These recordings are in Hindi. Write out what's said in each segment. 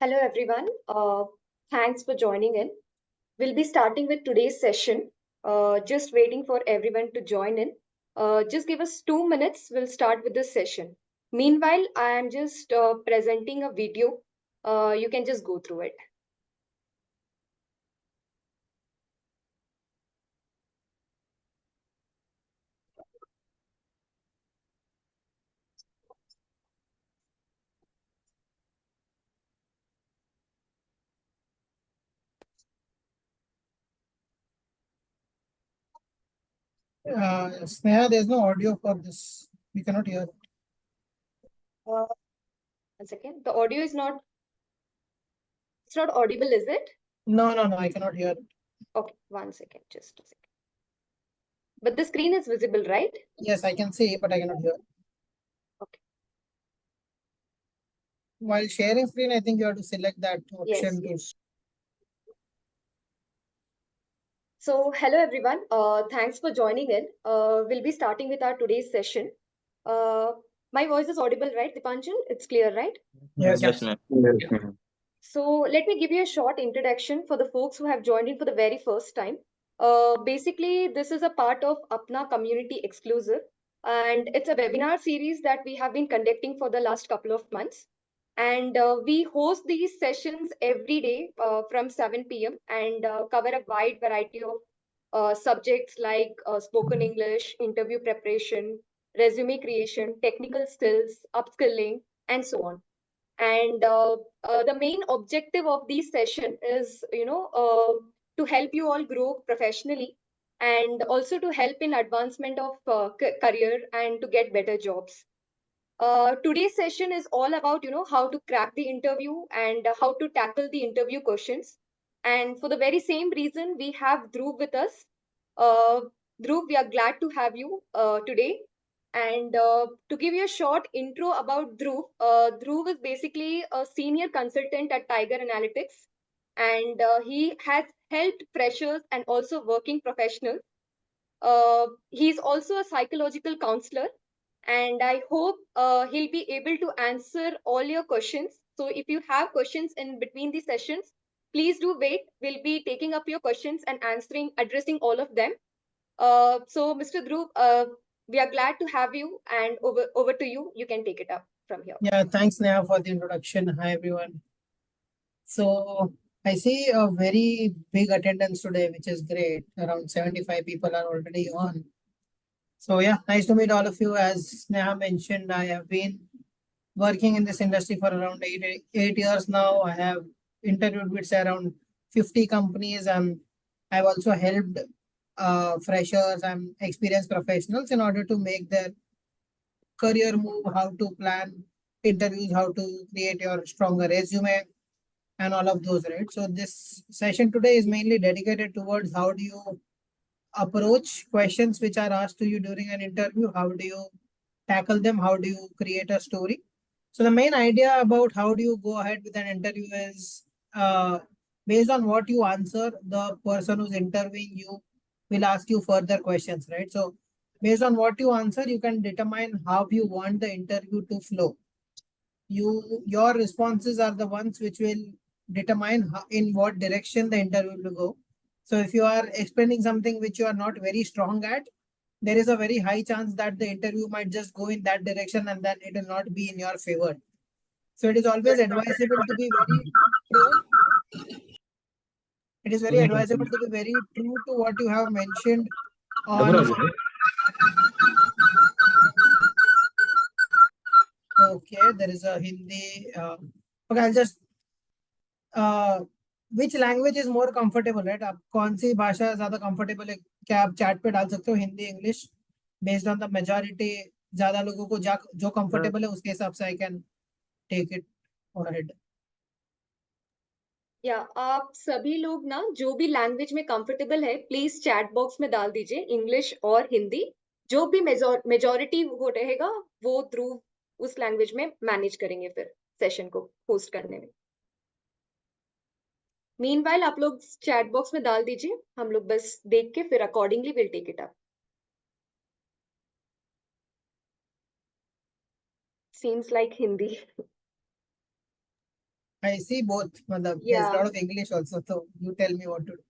Hello, everyone. Thanks for joining in. We'll be starting with today's session. Just waiting for everyone to join in. Just give us 2 minutes. We'll start with this session. Meanwhile, I am just presenting a video. You can just go through it. Sneha, there's no audio for this. We cannot hear. Uh, 1 second. The audio is not. It's not audible, is it? No, I cannot hear. Okay, 1 second. Just a second. But the screen is visible, right? Yes, I can see, but I cannot hear. Okay. While sharing screen, I think you have to select that Yes. option to. So, hello everyone. Thanks for joining in. We'll be starting with our today's session. Uh, my voice is audible, right, Dipanjan? It's clear, right? Yes, Yes, ma'am. Yes, ma'am. So, let me give you a short introduction for the folks who have joined in for the very first time. Basically, this is a part of Apna Community Exclusive, and it's a webinar series that we have been conducting for the last couple of months. And we host these sessions every day from 7 p.m. and cover a wide variety of subjects like spoken English, interview preparation, resume creation, technical skills, upskilling, and so on. And the main objective of these session is, to help you all grow professionally and also to help in advancement of career and to get better jobs. Today's session is all about, how to crack the interview and how to tackle the interview questions. And for the very same reason, we have Dhruv with us. Uh, Dhruv, we are glad to have you today. And to give you a short intro about Dhruv, Dhruv is basically a senior consultant at Tiger Analytics, and he has helped freshers and also working professionals. He's also a psychological counselor, and I hope he'll be able to answer all your questions. So if you have questions in between the sessions, please do wait. We'll be taking up your questions and addressing all of them. So Mr. Dhruv, we are glad to have you, and over to you. You can take it up from here. Yeah, thanks, Sneha, for the introduction. Hi, everyone. So I see a very big attendance today, which is great. Around 75 people are already on. So yeah, nice to meet all of you. As Sneha mentioned, I have been working in this industry for around eight years now. I have interviewed with say, around 50 companies, and I've also helped freshers and experienced professionals in order to make their career move, how to plan interviews, how to create your stronger resume, and all of those, right? So this session today is mainly dedicated towards how do you approach questions which are asked to you during an interview, how do you tackle them, how do you create a story. So the main idea about how do you go ahead with an interview is based on what you answer, the person who's interviewing you will ask you further questions, right? So based on what you answer, you can determine how you want the interview to flow. Your responses are the ones which will determine in what direction the interview will go. So if you are explaining something which you are not very strong at, there is a very high chance that the interview might just go in that direction and then it will not be in your favor. So it is always advisable to be very true. It is very advisable to be very true to what you have mentioned on. Okay, there is a Hindi. Okay, I'll just. Which language is more comfortable, right? आप कौन सी भाषा ज्यादा comfortable है? क्या आप chat पे डाल सकते हो Hindi English based on the majority? ज्यादा लोगों को जो comfortable है उसके हिसाब से I can take it ahead. या आप सभी लोग ना जो भी लैंग्वेज में कंफर्टेबल है प्लीज चैट बॉक्स में डाल दीजिए, इंग्लिश और हिंदी। जो भी मेजोरिटी वो रहेगा वो ध्रुव उस लैंग्वेज में मैनेज करेंगे फिर सेशन को होस्ट करने में। मीनवाइल आप लोग चैट बॉक्स में डाल दीजिए, हम लोग बस देख के फिर accordingly will take it up. Seems like Hindi. I see both. Matlab, there's a Yeah. lot of English also. So you tell me what to do.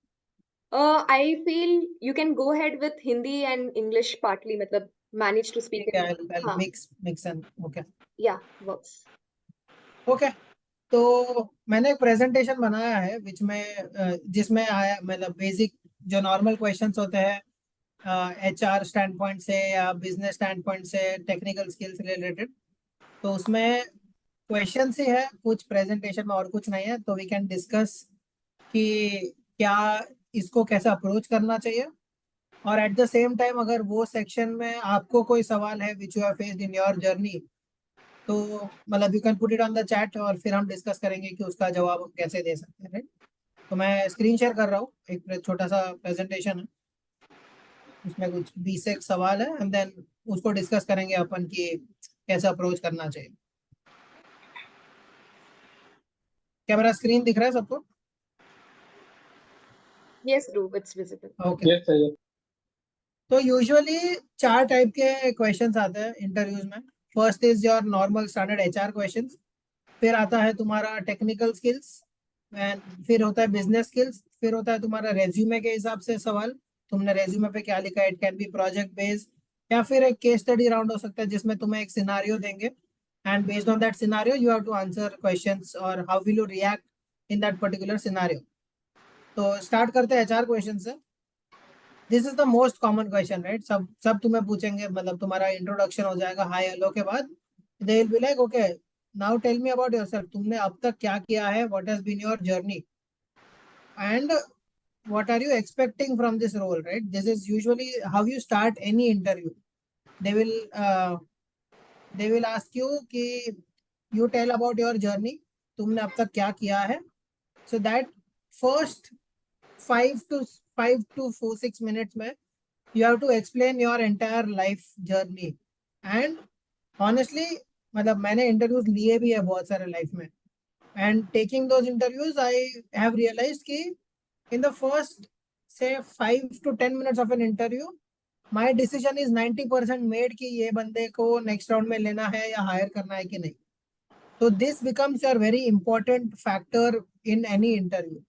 I feel you can go ahead with Hindi and English partly, matlab manage to speak Okay, in. I'll हाँ, mix and okay. yeah, works. Okay. तो मैंने एक प्रेजेंटेशन बनाया है जिसमें आया मतलब बेसिक जो नॉर्मल क्वेश्चंस होते हैं एचआर स्टैंड पॉइंट से या बिजनेस स्टैंड पॉइंट से टेक्निकल स्किल्स रिलेटेड। तो उसमें क्वेश्चन ही है, कुछ प्रेजेंटेशन में और कुछ नहीं है। तो वी कैन डिस्कस कि क्या इसको कैसे अप्रोच करना चाहिए। और एट द सेम टाइम अगर वो सेक्शन में आपको कोई सवाल है which you have faced in your journey, तो मतलब you can put it on the chat और फिर हम डिस्कस करेंगे कि उसका जवाब हम कैसे दे सकते हैं, राइट। तो मैं स्क्रीन शेयर कर रहा हूँ, एक छोटा सा प्रेजेंटेशन है, उसमें कुछ 20 एक सवाल है एंड देन उसको डिस्कस करेंगे अपन कि कैसे अप्रोच करना चाहिए। क्या मेरा स्क्रीन दिख रहा है सबको? Yes, Dhruv, it's visible. Okay. Yes, sir. Yes. तो यूजुअली 4 टाइप के क्वेश्चंस आते हैं इंटरव्यूज में। First is your normal standard HR questions, फिर आता है तुम्हारा टेक्निकल स्किल्स, एंड फिर होता है बिजनेस स्किल्स, फिर होता है तुम्हारा रेज्यूमे के हिसाब से सवाल, तुमने रेज्यूमे पे क्या लिखा है, it can be project based या फिर एक केस स्टडी राउंड हो सकता है जिसमें तुम्हें एक सिनारियो देंगे and based on that scenario you have to answer questions और how will you react in that particular scenario. तो स्टार्ट करते हैं एचआर क्वेश्चन से। This is the most common question, right. सब तुम्हें पूछेंगे, मतलब तुम्हारा इंट्रोडक्शन हो जाएगा हाय हेलो के बाद, they will be like okay now tell me about yourself, तुमने अब तक क्या किया है, what has been your journey and what are you expecting from this role, right? This is usually how you start any interview. they will uh, they will ask you कि you tell about your journey, तुमने अब तक क्या किया है, so that first 5 to 6 minutes में you have to explain your entire life journey. And honestly मतलब मैंने इंटरव्यूज लिए भी है बहुत सारे लाइफ में, and taking those interviews I have realized कि in the first say 5 to 10 minutes of an interview my decision is 90% made कि ये बंदे को नेक्स्ट राउंड में लेना है या हायर करना है कि नहीं। तो this becomes your very important factor in any interview.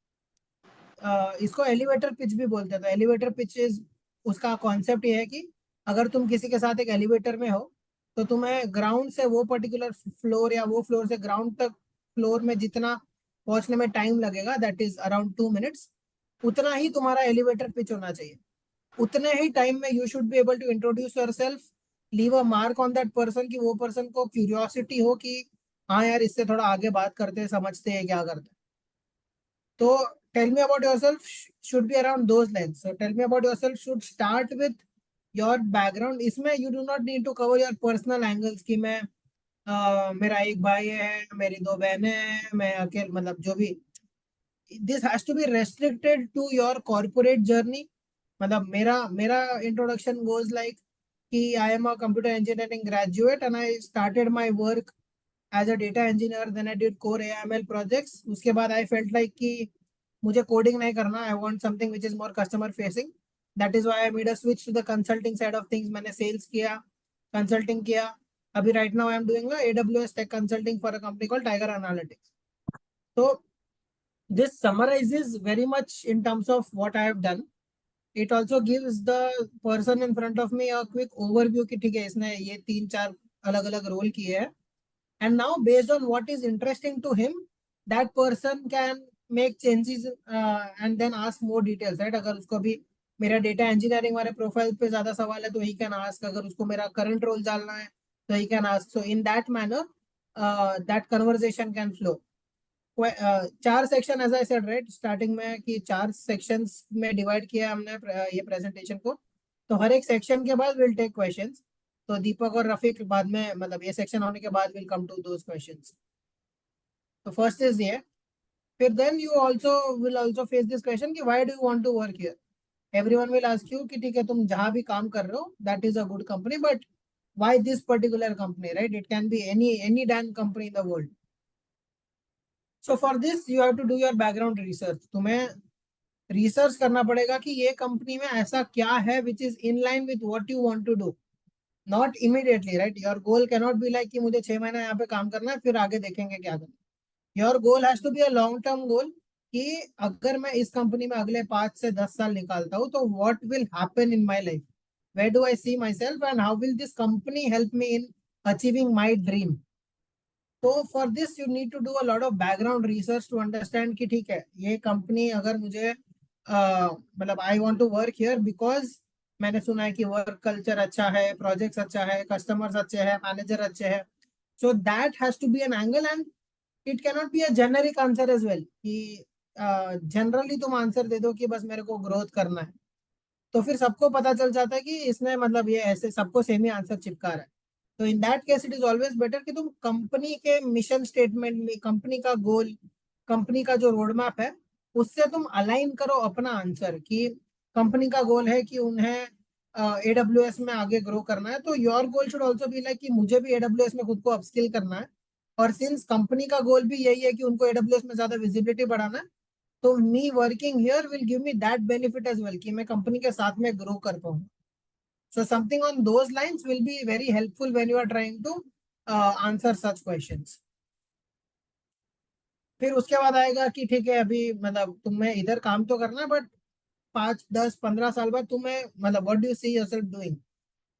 इसको एलिवेटर पिच भी बोलते हैं। तो एलिवेटर पिच इज, उसका कॉन्सेप्ट ये है कि अगर तुम किसी के साथ एक एलिवेटर में हो तो तुम्हें ग्राउंड से वो पर्टिकुलर फ्लोर या वो फ्लोर से ग्राउंड तक फ्लोर में जितना पहुंचने में टाइम लगेगा दैट इज अराउंड 2 minutes, उतना ही तुम्हारा एलिवेटर पिच होना चाहिए। उतने ही टाइम में you should be able to introduce yourself, leave a mark on that person कि वो पर्सन को क्यूरियोसिटी हो कि हाँ यार इससे थोड़ा आगे बात करते हैं, समझते हैं क्या करते हैं। तो tell me about yourself should be around those lines. So tell me about yourself should start with your background. इसमें you do not need to cover your personal angles कि मैं मेरा एक भाई है, मेरी 2 बहनें हैं, मैं अकेले, मतलब जो भी। This has to be restricted to your corporate journey. मतलब मेरा introduction goes like कि I am a computer engineering graduate and I started my work as a data engineer, then I did core AML projects. उसके बाद I felt like कि मुझे कोडिंग नहीं करना, I want something which is more customer facing. That is why I made a switch to the consulting side of things. मैंने sales किया, consulting किया। अभी right now I am doing a AWS tech consulting for a company called Tiger Analytics. So this summarizes very much in terms of what I have done. It also gives the person in front of me a quick overview कि ठीक है इसने ये 3-4 अलग अलग रोल किए हैं, and now based on what is interesting to him that person can make changes and then ask more details, right? अगर उसको भी मेरा डेटा इंजीनियरिंग वाले प्रोफाइल पे ज्यादा सवाल है तो ही कैन आस्क, अगर उसको मेरा करंट रोल डालना है तो he can ask. So in that manner that conversation can flow. 4 section as I said, right, starting में कि 4 सेक्शंस में डिवाइड किया हमने ये प्रेजेंटेशन को। तो हर एक सेक्शन के बाद विल टेक क्वेश्चंस। तो दीपक और रफीक बाद में, मतलब ये सेक्शन होने के बाद will come to those questions. तो फर्स्ट इज ये। फिर then you also will also face this question कि why do you want to work here. Everyone will ask you कि ठीक है तुम जहां भी काम कर रहे हो that is a good company, but why this particular company, right? It can be any damn company in the world. So for this you have to do your background research. तुम्हें रिसर्च करना पड़ेगा कि ये कंपनी में ऐसा क्या है which is in line with what you want to do. Not immediately, right? Your goal cannot be like कि मुझे 6 महीना यहाँ पे काम करना है फिर आगे देखेंगे क्या करना। Your goal has to be a long term goal कि अगर मैं इस कंपनी में अगले 5 से 10 साल निकालता हूँ तो what will happen in my life, where do I see myself and how will this company help me in achieving my dream. तो for this you need to do a lot of background research to understand कि ठीक है ये कंपनी अगर मुझे मतलब I want to work here because मैंने सुना है कि वर्क कल्चर अच्छा है, प्रोजेक्ट्स अच्छा है, कस्टमर्स अच्छे हैं, मैनेजर अच्छे हैं। So that has to be an angle and it cannot be a generic answer as well कि जनरली तुम आंसर दे दो कि बस मेरे को ग्रोथ करना है, तो फिर सबको पता चल जाता है कि इसने मतलब ये ऐसे सबको सेम ही आंसर चिपका रहा है। तो in that case it is always better कि तुम कंपनी के मिशन स्टेटमेंट में, कंपनी का गोल, कंपनी का जो रोड मैप है उससे तुम अलाइन करो अपना आंसर कि कंपनी का गोल है कि उन्हें AWS में आगे ग्रो करना है, तो your goal should also be like कि मुझे भी AWS में खुद को अपस्किल करना है। और सिंस कंपनी का गोल भी यही है कि उनको AWS में ज्यादा विजिबिलिटी बढ़ाना है, तो me working here will give me that benefit as well कि मैं कंपनी के साथ में ग्रो कर पाऊँ। So something on those lines will be very helpful when you are trying to answer such questions. फिर उसके बाद आएगा कि ठीक है अभी मतलब तुम्हें इधर काम तो करना है बट 5, 10, 15 साल बाद तुम्हें मतलब what do you see yourself doing,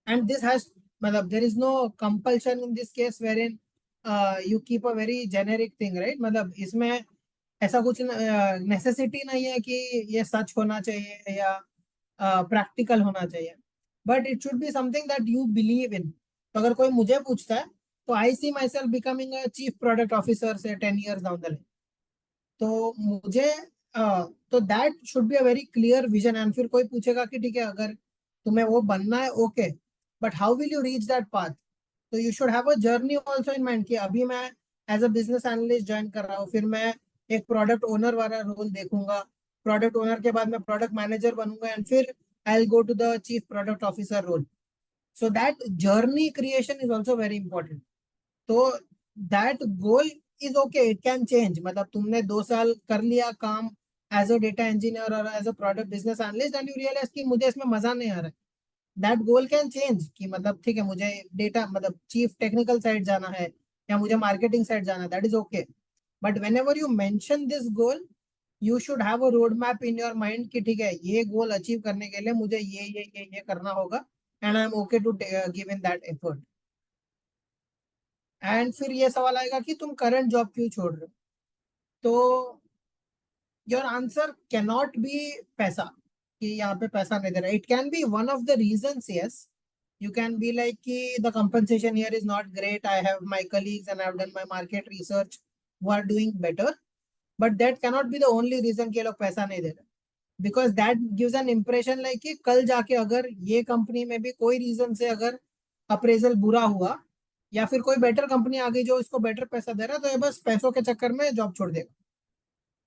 and this has मतलब there is no compulsion in this case wherein you keep a very generic thing right, मतलब इसमें ऐसा कुछ नेसेसिटी नहीं है कि ये सच होना चाहिए या प्रैक्टिकल होना चाहिए, but it should be something that you believe in. तो अगर कोई मुझे पूछता है तो I see myself becoming a chief product officer से 10 years डाउन द लाइन, तो मुझे तो that should be a very clear vision. And फिर कोई पूछेगा कि ठीक है अगर तुम्हें वो बनना है okay, but how will you reach that path, तो you should have a journey also in mind कि अभी मैं as a business analyst join कर रहा हूँ, फिर मैं एक प्रोडक्ट ओनर वाला रोल देखूंगा, प्रोडक्ट ओनर के बाद मैं प्रोडक्ट मैनेजर बनूंगा एंड फिर I will go to the chief product officer role. So that journey creation is also very important. तो that goal is okay, it can change, मतलब तुमने 2 साल कर लिया काम एज अ डेटा इंजीनियर और as a product business analyst and you realise कि मुझे इसमें मजा नहीं आ रहा है, दैट गोल कैन चेंज कि मतलब ठीक है मुझे डेटा मतलब चीफ टेक्निकल साइड जाना है या मुझे मार्केटिंग साइड जाना है, that is okay. But when ever you mention this goal you should have a road map in your mind कि ठीक है ये गोल अचीव करने के लिए मुझे ये करना होगा and I am okay to give in that effort. And फिर ये सवाल आएगा कि तुम करंट जॉब क्यों छोड़ रहे हो, तो योर आंसर कैनॉट बी पैसा कि यहाँ पे पैसा नहीं दे रहा, it can be one of the reasons yes, you can be like कि the compensation here is not great, I have my colleagues and I've done my market research who are doing better, but that cannot be the only reason कि ये लोग पैसा नहीं दे रहे, because that gives an impression like कि कल जाके अगर ये कंपनी में भी कोई रीजन से अगर अप्रेजल बुरा हुआ या फिर कोई बेटर कंपनी आ गई जो इसको बेटर पैसा दे रहा है तो ये बस पैसों के चक्कर में जॉब छोड़ देगा।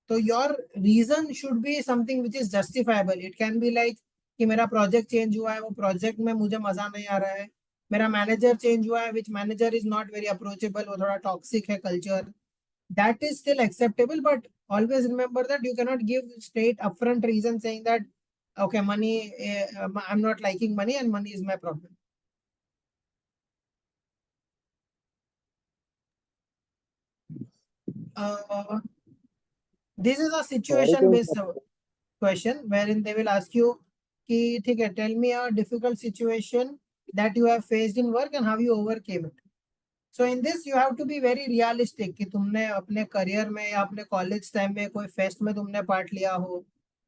तो your reason should be something which is justifiable, it can be like कि मेरा प्रोजेक्ट चेंज हुआ है, वो प्रोजेक्ट में मुझे मजा नहीं आ रहा है, मेरा मैनेजर चेंज हुआ है which manager is not very approachable, वो थोड़ा टॉक्सिक है culture, that is still acceptable, but always remember that you cannot give straight upfront reason saying that okay money, I'm not liking money and money is my problem. uh, this is a sorry situation तो based question wherein they will ask you कि ठीक है tell me a difficult situation that you have faced in work and how you overcame it. So in this you have to be very realistic कि तुमने अपने करियर में या अपने कॉलेज टाइम में कोई फेस्ट में तुमने पार्ट लिया हो,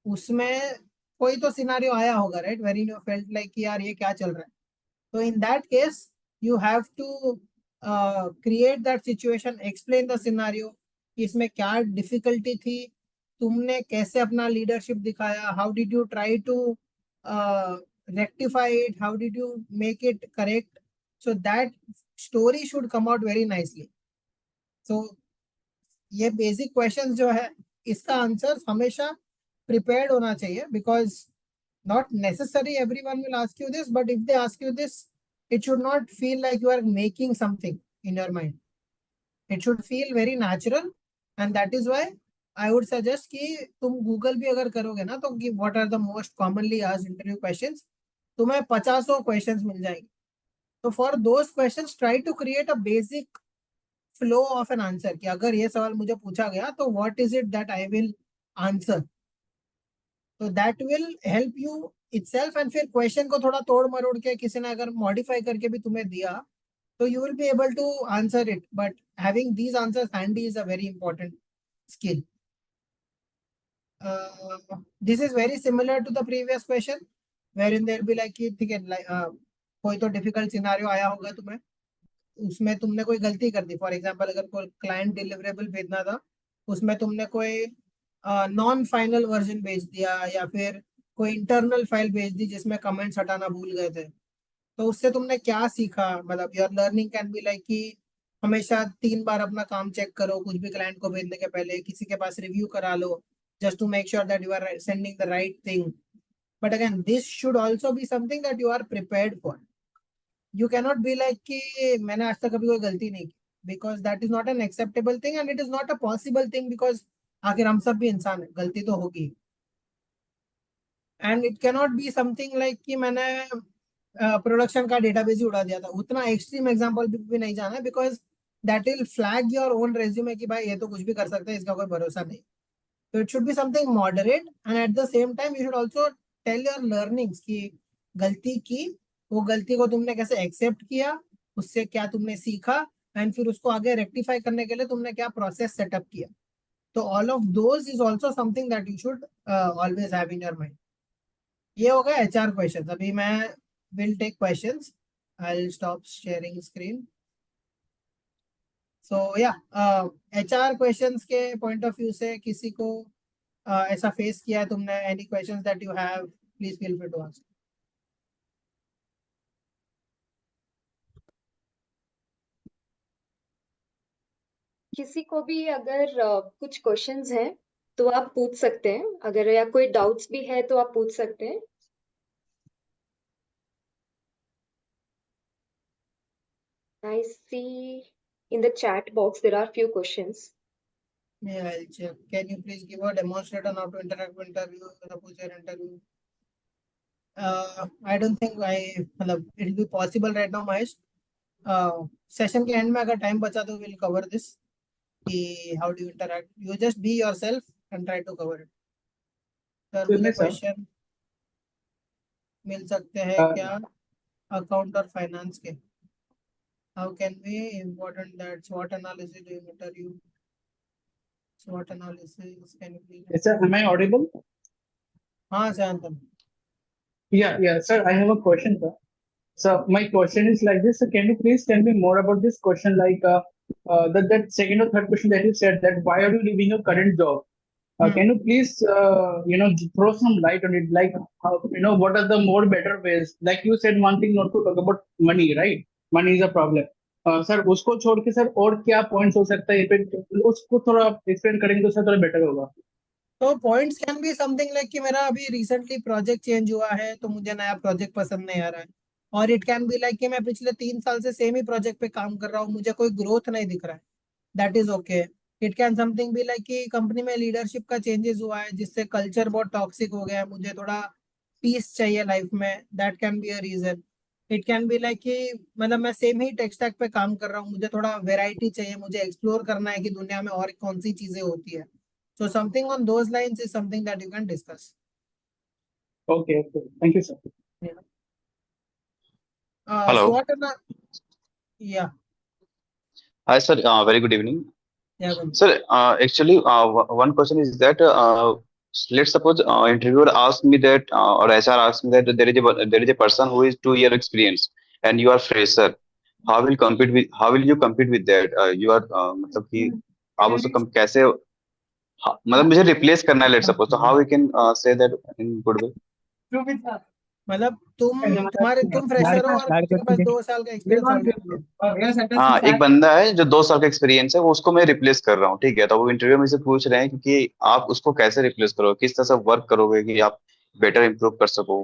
उसमें कोई तो सिनारियो आया होगा right where you felt like कि यार ये क्या चल रहा है, तो in that case you have to create that situation, explain the scenario कि इसमें क्या डिफिकल्टी थी, तुमने कैसे अपना लीडरशिप दिखाया, how did you try to rectify it, how did you make it correct, so that story should come out very nicely. So ये बेसिक क्वेश्चंस जो है इसका आंसर हमेशा प्रिपेयर्ड होना चाहिए, because not necessary everyone will ask you this, but if they ask you this it should not feel like you are making something in your mind, it should feel very natural, and that is why I would suggest कि तुम गूगल भी अगर करोगे ना तो कि what are the most commonly asked interview questions, तुम्हें 50 क्वेश्चंस मिल जाएंगे, तो for those questions try to create a basic flow of an answer कि अगर ये सवाल मुझे पूछा गया तो what is it that I will answer, तो that will help you itself. And फिर क्वेश्चन को थोड़ा तोड़ मरोड़ के किसी ने अगर मॉडिफाई करके भी तुम्हें दिया तो you will be able to answer it, but having these answers handy is a very important skill. This is very similar to the previous question wherein there will be like कि ठीक है कोई तो डिफिकल्ट सिनारियो आया होगा तुम्हें, उसमें तुमने कोई गलती कर दी। फॉर एग्जांपल अगर कोई क्लाइंट डिलीवरेबल भेजना था, उसमें तुमने कोई नॉन फाइनल वर्जन भेज दिया या फिर कोई इंटरनल फाइल भेज दी जिसमें कमेंट्स हटाना भूल गए थे, तो उससे तुमने क्या सीखा। मतलब your learning can be like कि हमेशा 3 बार अपना काम चेक करो, कुछ भी क्लाइंट को भेजने के पहले किसी के पास रिव्यू करा लो, just to make sure that you are sending the right thing. But again this should also be something that you are prepared for. You cannot be like कि मैंने आज तक कभी कोई गलती नहीं की, because that is not an acceptable thing and it is not a possible thing, because आखिर हम सब भी इंसान है, गलती तो होगी। And it cannot be something like कि मैंने प्रोडक्शन का डेटाबेस ही उड़ा दिया था, उतना एक्सट्रीम एग्जांपल भी नहीं जाना है, because that will flag your own resume कि भाई ये तो कुछ भी कर सकता है, इसका कोई भरोसा नहीं। तो it should be something moderate and at the same time you should also tell your learnings कि गलती की, वो गलती को तुमने कैसे एक्सेप्ट किया, उससे क्या तुमने सीखा, एंड फिर उसको आगे रेक्टिफाई करने के लिए तुमने क्या प्रोसेस सेटअप किया। तो all of those is also something that you should always have in your mind. ये होगा HR क्वेश्चन। अभी मैं will take questions, I will stop sharing screen. So या HR क्वेश्चंस के पॉइंट ऑफ व्यू से किसी को ऐसा फेस किया है तुमने, any questions that you have, please feel free to ask. किसी को भी अगर कुछ क्वेश्चंस हैं तो आप पूछ सकते हैं, अगर या कोई डाउट्स भी है तो आप पूछ सकते हैं। I see in the chat box there are few questions. Yeah, I'll check. Can you please give a demonstration how to interact with interview, suppose your interview? I don't think मतलब it will be possible right now, Mahesh. Session के एंड में अगर टाइम बचा तो विल कवर दिस कि how do you interact. You just be yourself and try to cover it. Sir मुझे क्वेश्चन मिल सकते हैं क्या अकाउंट और फाइनेंस के? How can we important that SWOT analysis doing interview, SWOT analysis can you please? Yes, sir. Am I audible? हाँ Shantan. Yeah, sir. I have a question, sir. So my question is like this. So can you please tell me more about this question? Like that second or third question that you said, that why are you leaving your current job? Can you please throw some light on it? Like how, what are the more better ways? Like you said, one thing not to talk about money, right? Money is a problem. Sir उसको छोड़ के सर और क्या पॉइंट्स हो सकता है, उसको थोड़ा एक्सप्लेन करेंगे तो सर थोड़ा बेटर होगा। तो points can be something like कि मेरा अभी रिसेंटली प्रोजेक्ट चेंज हुआ है तो मुझे नया प्रोजेक्ट पसंद नहीं आ रहा है, और इट कैन बी लाइक कि मैं पिछले 3 साल से सेम ही प्रोजेक्ट पे काम कर रहा हूँ, मुझे कोई ग्रोथ नहीं दिख रहा है, that is okay. It can something be like कि कंपनी में लीडरशिप का चेंजेस हुआ है जिससे कल्चर बहुत टॉक्सिक हो गया है, मुझे थोड़ा पीस चाहिए लाइफ में, that can be a reason. It can be like कि मतलब मैं सेम ही टेक स्टैक पे काम कर रहा हूँ, मुझे थोड़ा वेराइटी चाहिए, मुझे एक्सप्लोर करना है कि दुनिया में और कौन सी चीजें होती है। So something on those lines is something that you can discuss. Okay. Thank you, sir. Yeah. Hello. SWOT yeah. Hi, sir. Very good evening. Yeah, go on. Sir, actually, one question is that let's suppose interviewer asks me that or HR asks me that there is a person who is 2 year experience and you are fresher. How will you compete with that? You are मतलब कि आप उसको कैसे मतलब मुझे रिप्लेस करना है, लेट सपोज, तो how we can say that in good way? मतलब तुम फ्रेशर हो और तुम्हारे पास 2 साल का एक्सपीरियंस ऑलरेडी है। हाँ, एक बंदा है जो 2 साल का एक्सपीरियंस है, वो उसको मैं रिप्लेस कर रहा हूँ, ठीक है। तो वो इंटरव्यू में से पूछ रहे हैं कि आप उसको कैसे रिप्लेस करोगे, किस तरह से वर्क करोगे कि आप बेटर इम्प्रूव कर सको।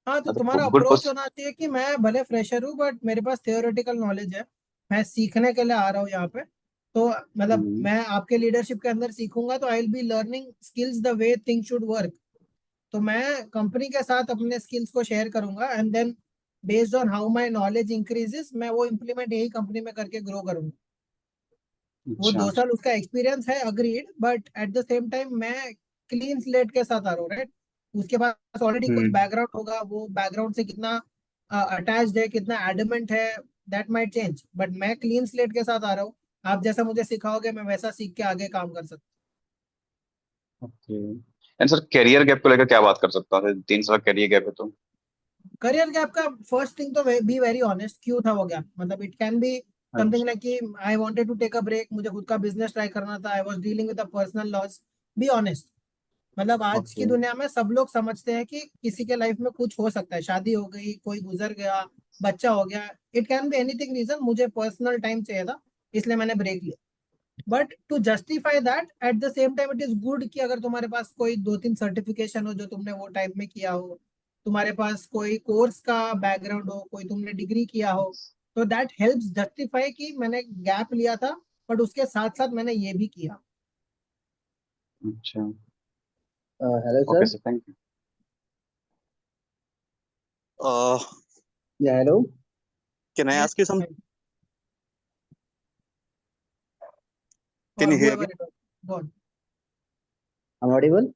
हाँ, तो मतलब तुम्हारा गुड अप्रोच होना चाहिए कि मैं भले फ्रेशर हूँ बट मेरे पास थियोरेटिकल नॉलेज है, मैं सीखने के लिए आ रहा हूँ यहाँ पे। तो मतलब मैं आपके लीडरशिप के अंदर सीखूंगा तो I will be learning skills the way thing should work. तो मैं कंपनी के साथ अपने स्किल्स को शेयर करूंगा and then based on how my knowledge increases मैं वो इम्प्लीमेंट यही कंपनी में करके ग्रो करूंगा। वो अच्छा 2 साल उसका एक्सपीरियंस है, agreed, but at the same time मैं क्लीन स्लेट के साथ आ रहा हूँ, राइट? उसके पास ऑलरेडी कुछ हम्म बैकग्राउंड होगा, वो बैकग्राउंड से कितना अटैच्ड है, कितना एडमेंट है, दैट माइट चेंज, बट मैं क्लीन स्लेट के साथ आ रहा हूँ। आप जैसा मुझे सिखाओगे मैं वैसा सीख के आगे काम कर सकता okay. And sir career gap को लेकर क्या बात कर सकता है? 3 साल करियर गैप है तो। हूँ। करियर गैप का फर्स्ट थिंग तो बी वेरी ऑनेस्ट, क्यों था वो गैप? मतलब इट कैन बी समथिंग अच्छा। लाइक कि I wanted to take a break, मुझे खुद का बिजनेस ट्राई करना था, I was dealing with a personal loss. Be honest. मतलब आज की ओके। दुनिया में सब लोग समझते हैं कि किसी के लाइफ में कुछ हो सकता है, शादी हो गई, कोई गुजर गया, बच्चा हो गया, it can be anything reason, मुझे पर्सनल टाइम चाहिए था इसलिए मैंने ब्रेक लिया। But to justify that at the same time it is good कि अगर तुम्हारे पास कोई 2-3 सर्टिफिकेशन हो जो तुमने वो टाइम में किया हो, तुम्हारे पास कोई कोर्स का बैकग्राउंड हो, कोई तुमने डिग्री किया हो, तो दैट हेल्प्स जस्टिफाई कि मैंने गैप लिया था बट उसके साथ साथ मैंने ये भी किया। अच्छा। Hello, okay sir. Sir, thank you. Uh, Yeah, hello. can I Yes, ask you something? Can or you hear whoever me? it was. Go on. I'm audible.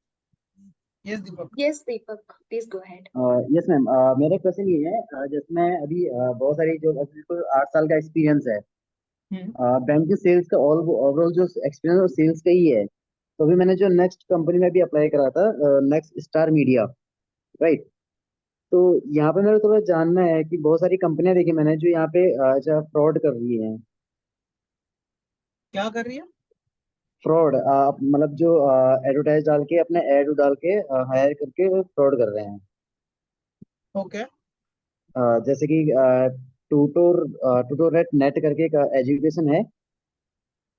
Yes, Deepak. Yes, Deepak, please go ahead. Yes, ma'am. मेरा क्वेश्चन ये है, जिसमें अभी बहुत सारी जो अभी को 8 साल का एक्सपीरियंस है बैंक के सेल्स का, ओवरऑल जो एक्सपीरियंस और सेल्स का ही है। तो अभी मैंने जो नेक्स्ट कंपनी में भी अप्लाई करा था, नेक्स्ट स्टार मीडिया, राइट? तो यहाँ पे मेरा थोड़ा जानना है कि बहुत सारी कंपनियां देखी मैंने जो यहाँ पे फ्रॉड कर रही हैं। क्या कर रही है? फ्रॉड मतलब जो एडवर्टाइज डाल के, अपने एड डाल के हायर करके फ्रॉड कर रहे हैं। ओके। जैसे कि ट्यूटोरेट नेट करके एक एजुकेशन है।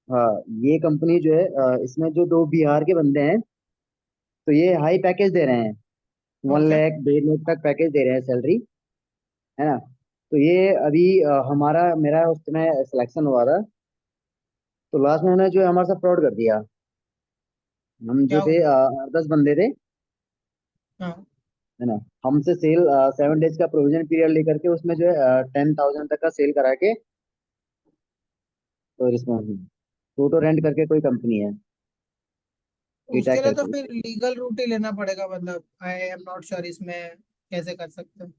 हाँ, ये कंपनी जो है, इसमें जो 2 बिहार के बंदे हैं, तो ये हाई पैकेज दे रहे हैं, 1 ओके। लाख 1.5 लाख तक पैकेज दे रहे हैं सैलरी, है ना? तो ये अभी मेरा उस समय सिलेक्शन हुआ था, तो लास्ट में उन्होंने जो है हमारे साथ फ्रॉड कर दिया। हम क्या जो थे हुआ? 10 बंदे थे, हाँ। है ना? हमसे सेल 7 डेज का प्रोविजन पीरियड लेकर के उसमें जो है 10,000 तक का सेल करा के, तो रिस्पॉन्स टूटो रेंट करके कोई कंपनी है, उसके ईटैक लिए तो करके। फिर लीगल रूट ही लेना पड़ेगा, मतलब आई एम नॉट श्योर इसमें कैसे कर सकते हैं।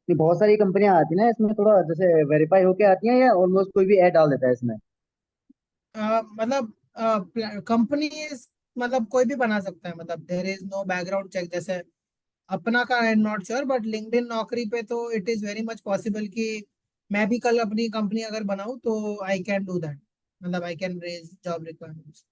ये बहुत सारी कंपनियां आती हैं ना इसमें, थोड़ा जैसे वेरीफाई होके आती हैं, या ऑलमोस्ट कोई भी ऐड डाल देता है इसमें। मतलब कंपनी मतलब कोई भी बना सकता है, मतलब there is no background check. जैसे अपना का I am not sure, but LinkedIn Naukri पे तो it is very much possible कि मैं भी कल अपनी कंपनी अगर बनाऊं तो आई कैन डू दैट, मतलब I can raise job requirements.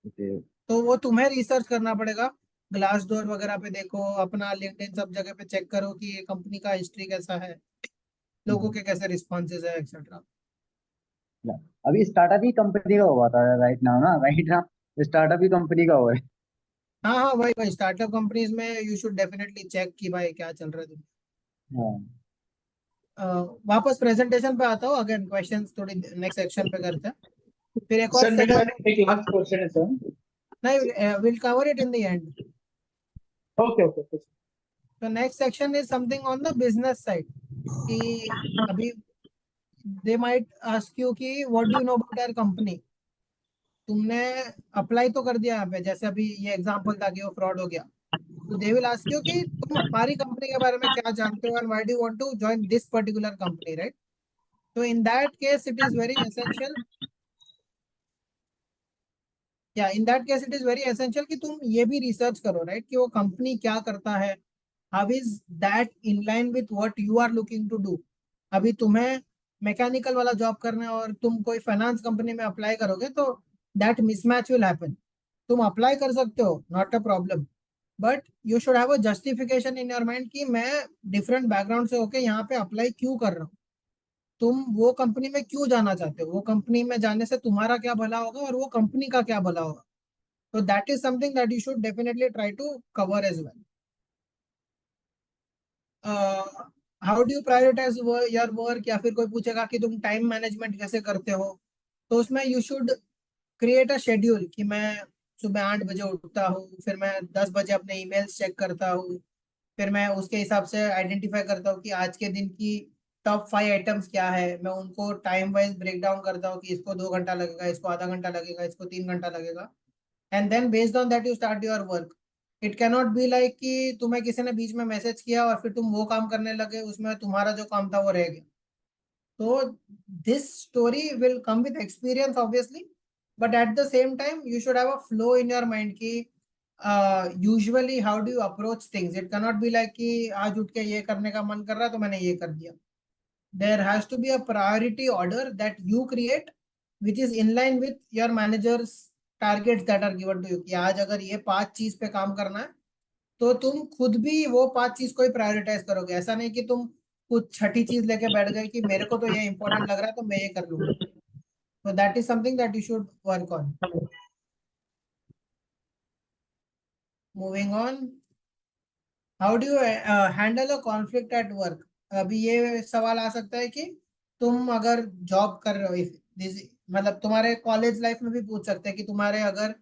Okay. तो वो तुम्हें रिसर्च करना पड़ेगा, ग्लास डोर वगैरह पे देखो, अपना लिंक्डइन सब जगह पे चेक करो कि ये कंपनी का हिस्ट्री कैसा है, लोगों के कैसे रिस्पॉन्सेज है, एक्सेट्रा। अभी स्टार्टअप ही कंपनी का हुआ था, राइट नाउ ना, राइट ना? स्टार्टअप ही कंपनी का हुआ है। हाँ हाँ, वही वही स्टार्टअप कंपनीज में यू शुड डेफिनेटली चेक कि भाई क्या चल रहा है तुम्हें। हाँ। वापस प्रेजेंटेशन पे आता हूँ, अगेन क्वेश्चंस थोड़ी नेक्स्ट सेक्शन पे करते हैं, फिर एक और सर मेरा सेक्शन। एक लास्ट क्वेश्चन है सर। नहीं, will cover it in the end. Okay okay. तो next section is something on the business side, कि अभी दे माइट आस्क यू कि what do you know about our company. तुमने अप्लाई तो कर दिया यहाँ पे, जैसे अभी ये एग्जांपल था कि वो फ्रॉड हो गया, तो दे विल आस्क यू कि तुम हमारी कंपनी के बारे में क्या जानते हो and why do you want to join this particular company, right? तो in that case it is very essential, या in that case it is very essential कि तुम ये भी रिसर्च करो, राइट, कि वो कंपनी क्या करता है, how is that in line with what you are looking to do. अभी तुम्हें मैकेनिकल वाला जॉब करना है और तुम कोई फाइनेंस कंपनी में अप्लाई करोगे तो दैट मिसमैच विल हैपन। तुम अप्लाई कर सकते हो, not a problem, but you should have a justification in your mind कि मैं डिफरेंट बैकग्राउंड से होके यहाँ पे अप्लाई क्यों कर रहा हूँ। तुम वो कंपनी में क्यों जाना चाहते हो, वो कंपनी में जाने से तुम्हारा क्या भला होगा और वो कंपनी का क्या भला होगा। तो that is something that you should definitely try to cover as well. How do you prioritise your work, या फिर कोई पूछेगा कि तुम टाइम मैनेजमेंट कैसे करते हो, तो उसमें you should create a schedule कि मैं सुबह 8 बजे उठता हूँ, फिर मैं 10 बजे अपने ईमेल्स चेक करता हूँ, फिर मैं उसके हिसाब से आइडेंटिफाई करता हूँ कि आज के दिन की टॉप 5 आइटम्स क्या है, मैं उनको टाइम वाइज ब्रेक डाउन करता हूँ कि इसको 2 घंटा लगेगा, इसको आधा घंटा लगेगा, इसको 3 घंटा लगेगा, and then based on that you start your work. It cannot be like कि तुम्हें किसी ने बीच में मैसेज किया और फिर तुम वो काम करने लगे, उसमें तुम्हारा जो काम था वो रह गया. तो this story will come with experience obviously, but at the same time you should have a flow in your mind कि usually how do you approach things. It cannot be like कि आज उठ के ये करने का मन कर रहा तो मैंने ये कर दिया. There has to be a priority order that you create which is in line with your manager's targets that are given to you. कि आज अगर ये 5 चीज पे काम करना है तो तुम खुद भी वो 5 चीज को ही प्रायोरिटाइज करोगे. ऐसा नहीं कि तुम कुछ छठी चीज लेके बैठ गए कि मेरे को तो ये इंपॉर्टेंट लग रहा है तो मैं ये कर लूंगा. So that is something that you should work on. Moving on, how do you handle a conflict at work? अभी ये सवाल आ सकता है कि तुम अगर जॉब कर रहे हो, मतलब तुम्हारे कॉलेज लाइफ में भी पूछ सकते हैं कि तुम्हारे अगर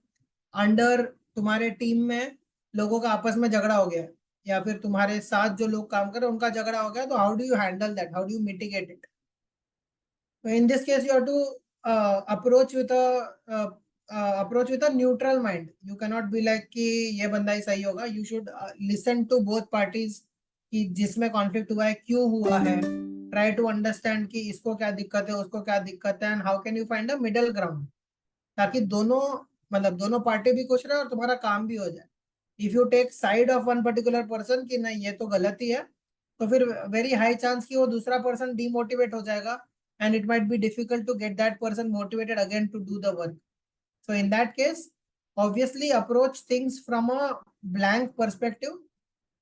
अंडर तुम्हारे टीम में लोगों का आपस में झगड़ा हो गया या फिर तुम्हारे साथ जो लोग काम कर रहे हैं उनका झगड़ा हो गया, तो how do you handle that, how do you mitigate it. In this case you have to approach with a neutral mind. You cannot be like कि ये बंदा ही सही होगा. You should listen to both parties कि जिसमें conflict हुआ है क्यों हुआ है. Try to understand कि इसको क्या दिक्कत है, उसको क्या दिक्कत है, and how can you find a middle ground ताकि दोनों मतलब दोनों पार्टी भी खुश रहे और तुम्हारा काम भी हो जाए. If you take side of one particular person कि नहीं ये तो गलत ही है, तो फिर very high chance कि वो दूसरा person demotivate हो जाएगा and it might be difficult to get that person motivated again to do the work. So in that case, obviously approach things from a blank perspective.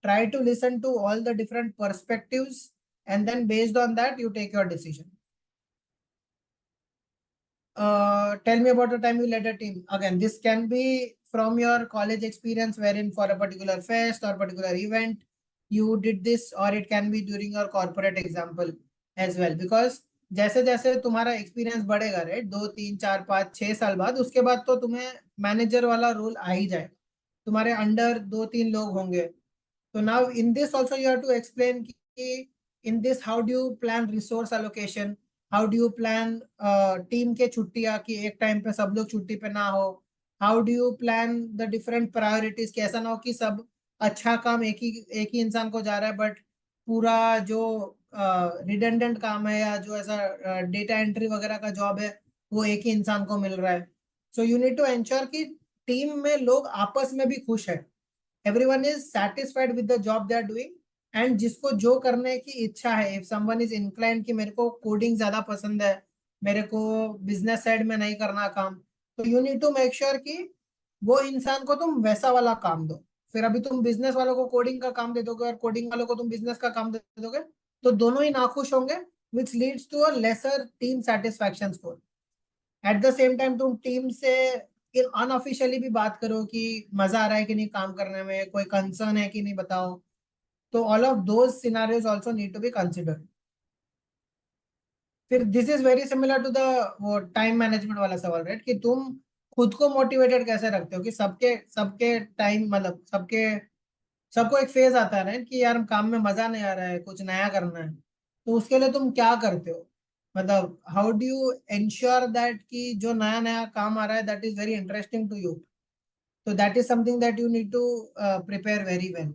Try to listen to all the different perspectives and then based on that you take your decision. Tell me about the time you led a team. Again, this can be from your college experience wherein for a particular fest or particular event you did this, or it can be during your corporate example as well, because जैसे जैसे तुम्हारा एक्सपीरियंस बढ़ेगा राइट 2 3 4 5 6 साल बाद, उसके बाद तो तुम्हें मैनेजर वाला रोल आ ही जाएगा. तुम्हारे अंडर 2 3 लोग होंगे. तो now in this also you have to explain कि in this how do you plan resource allocation, how do you plan team के छुट्टियां कि एक टाइम पे सब लोग छुट्टी पे ना हो, how do you plan the different priorities कि ऐसा ना हो कि सब अच्छा काम एक ही इंसान को जा रहा है बट पूरा जो रिडेंडेंट काम है या जो ऐसा डेटा एंट्री वगैरह का जॉब है वो एक ही इंसान को मिल रहा है. So you need to ensure कि टीम में लोग आपस में भी खुश है, everyone is satisfied with the job they are doing, and जिसको जो करने की इच्छा है, इफ समवन इज इंक्लाइंड कि मेरे को कोडिंग ज्यादा पसंद है, मेरे को बिजनेस साइड में नहीं करना काम, तो you need to make sure कि वो इंसान को तुम वैसा वाला काम दो. फिर अभी तुम बिजनेस वालों को कोडिंग का काम दे दोगे और कोडिंग वालों को तुम बिजनेस का काम दे दोगे तो दोनों ही नाखुश होंगे, which leads to a lesser team satisfaction score. At the same time तुम टीम से अनऑफिशियली भी बात करो कि मजा आ रहा है कि नहीं काम करने में, कोई कंसर्न है कि नहीं बताओ. तो all of those scenarios also need to be considered. फिर this is very similar to the वो टाइम मैनेजमेंट वाला सवाल राइट, कि तुम खुद को मोटिवेटेड कैसे रखते हो कि सबके टाइम मतलब सबको एक फेज आता है ना कि यार काम में मजा नहीं आ रहा है, कुछ नया करना है, तो उसके लिए तुम क्या करते हो, मतलब how do you ensure that कि जो नया नया काम आ रहा है that is very interesting to you. तो that is something that you need to prepare very well.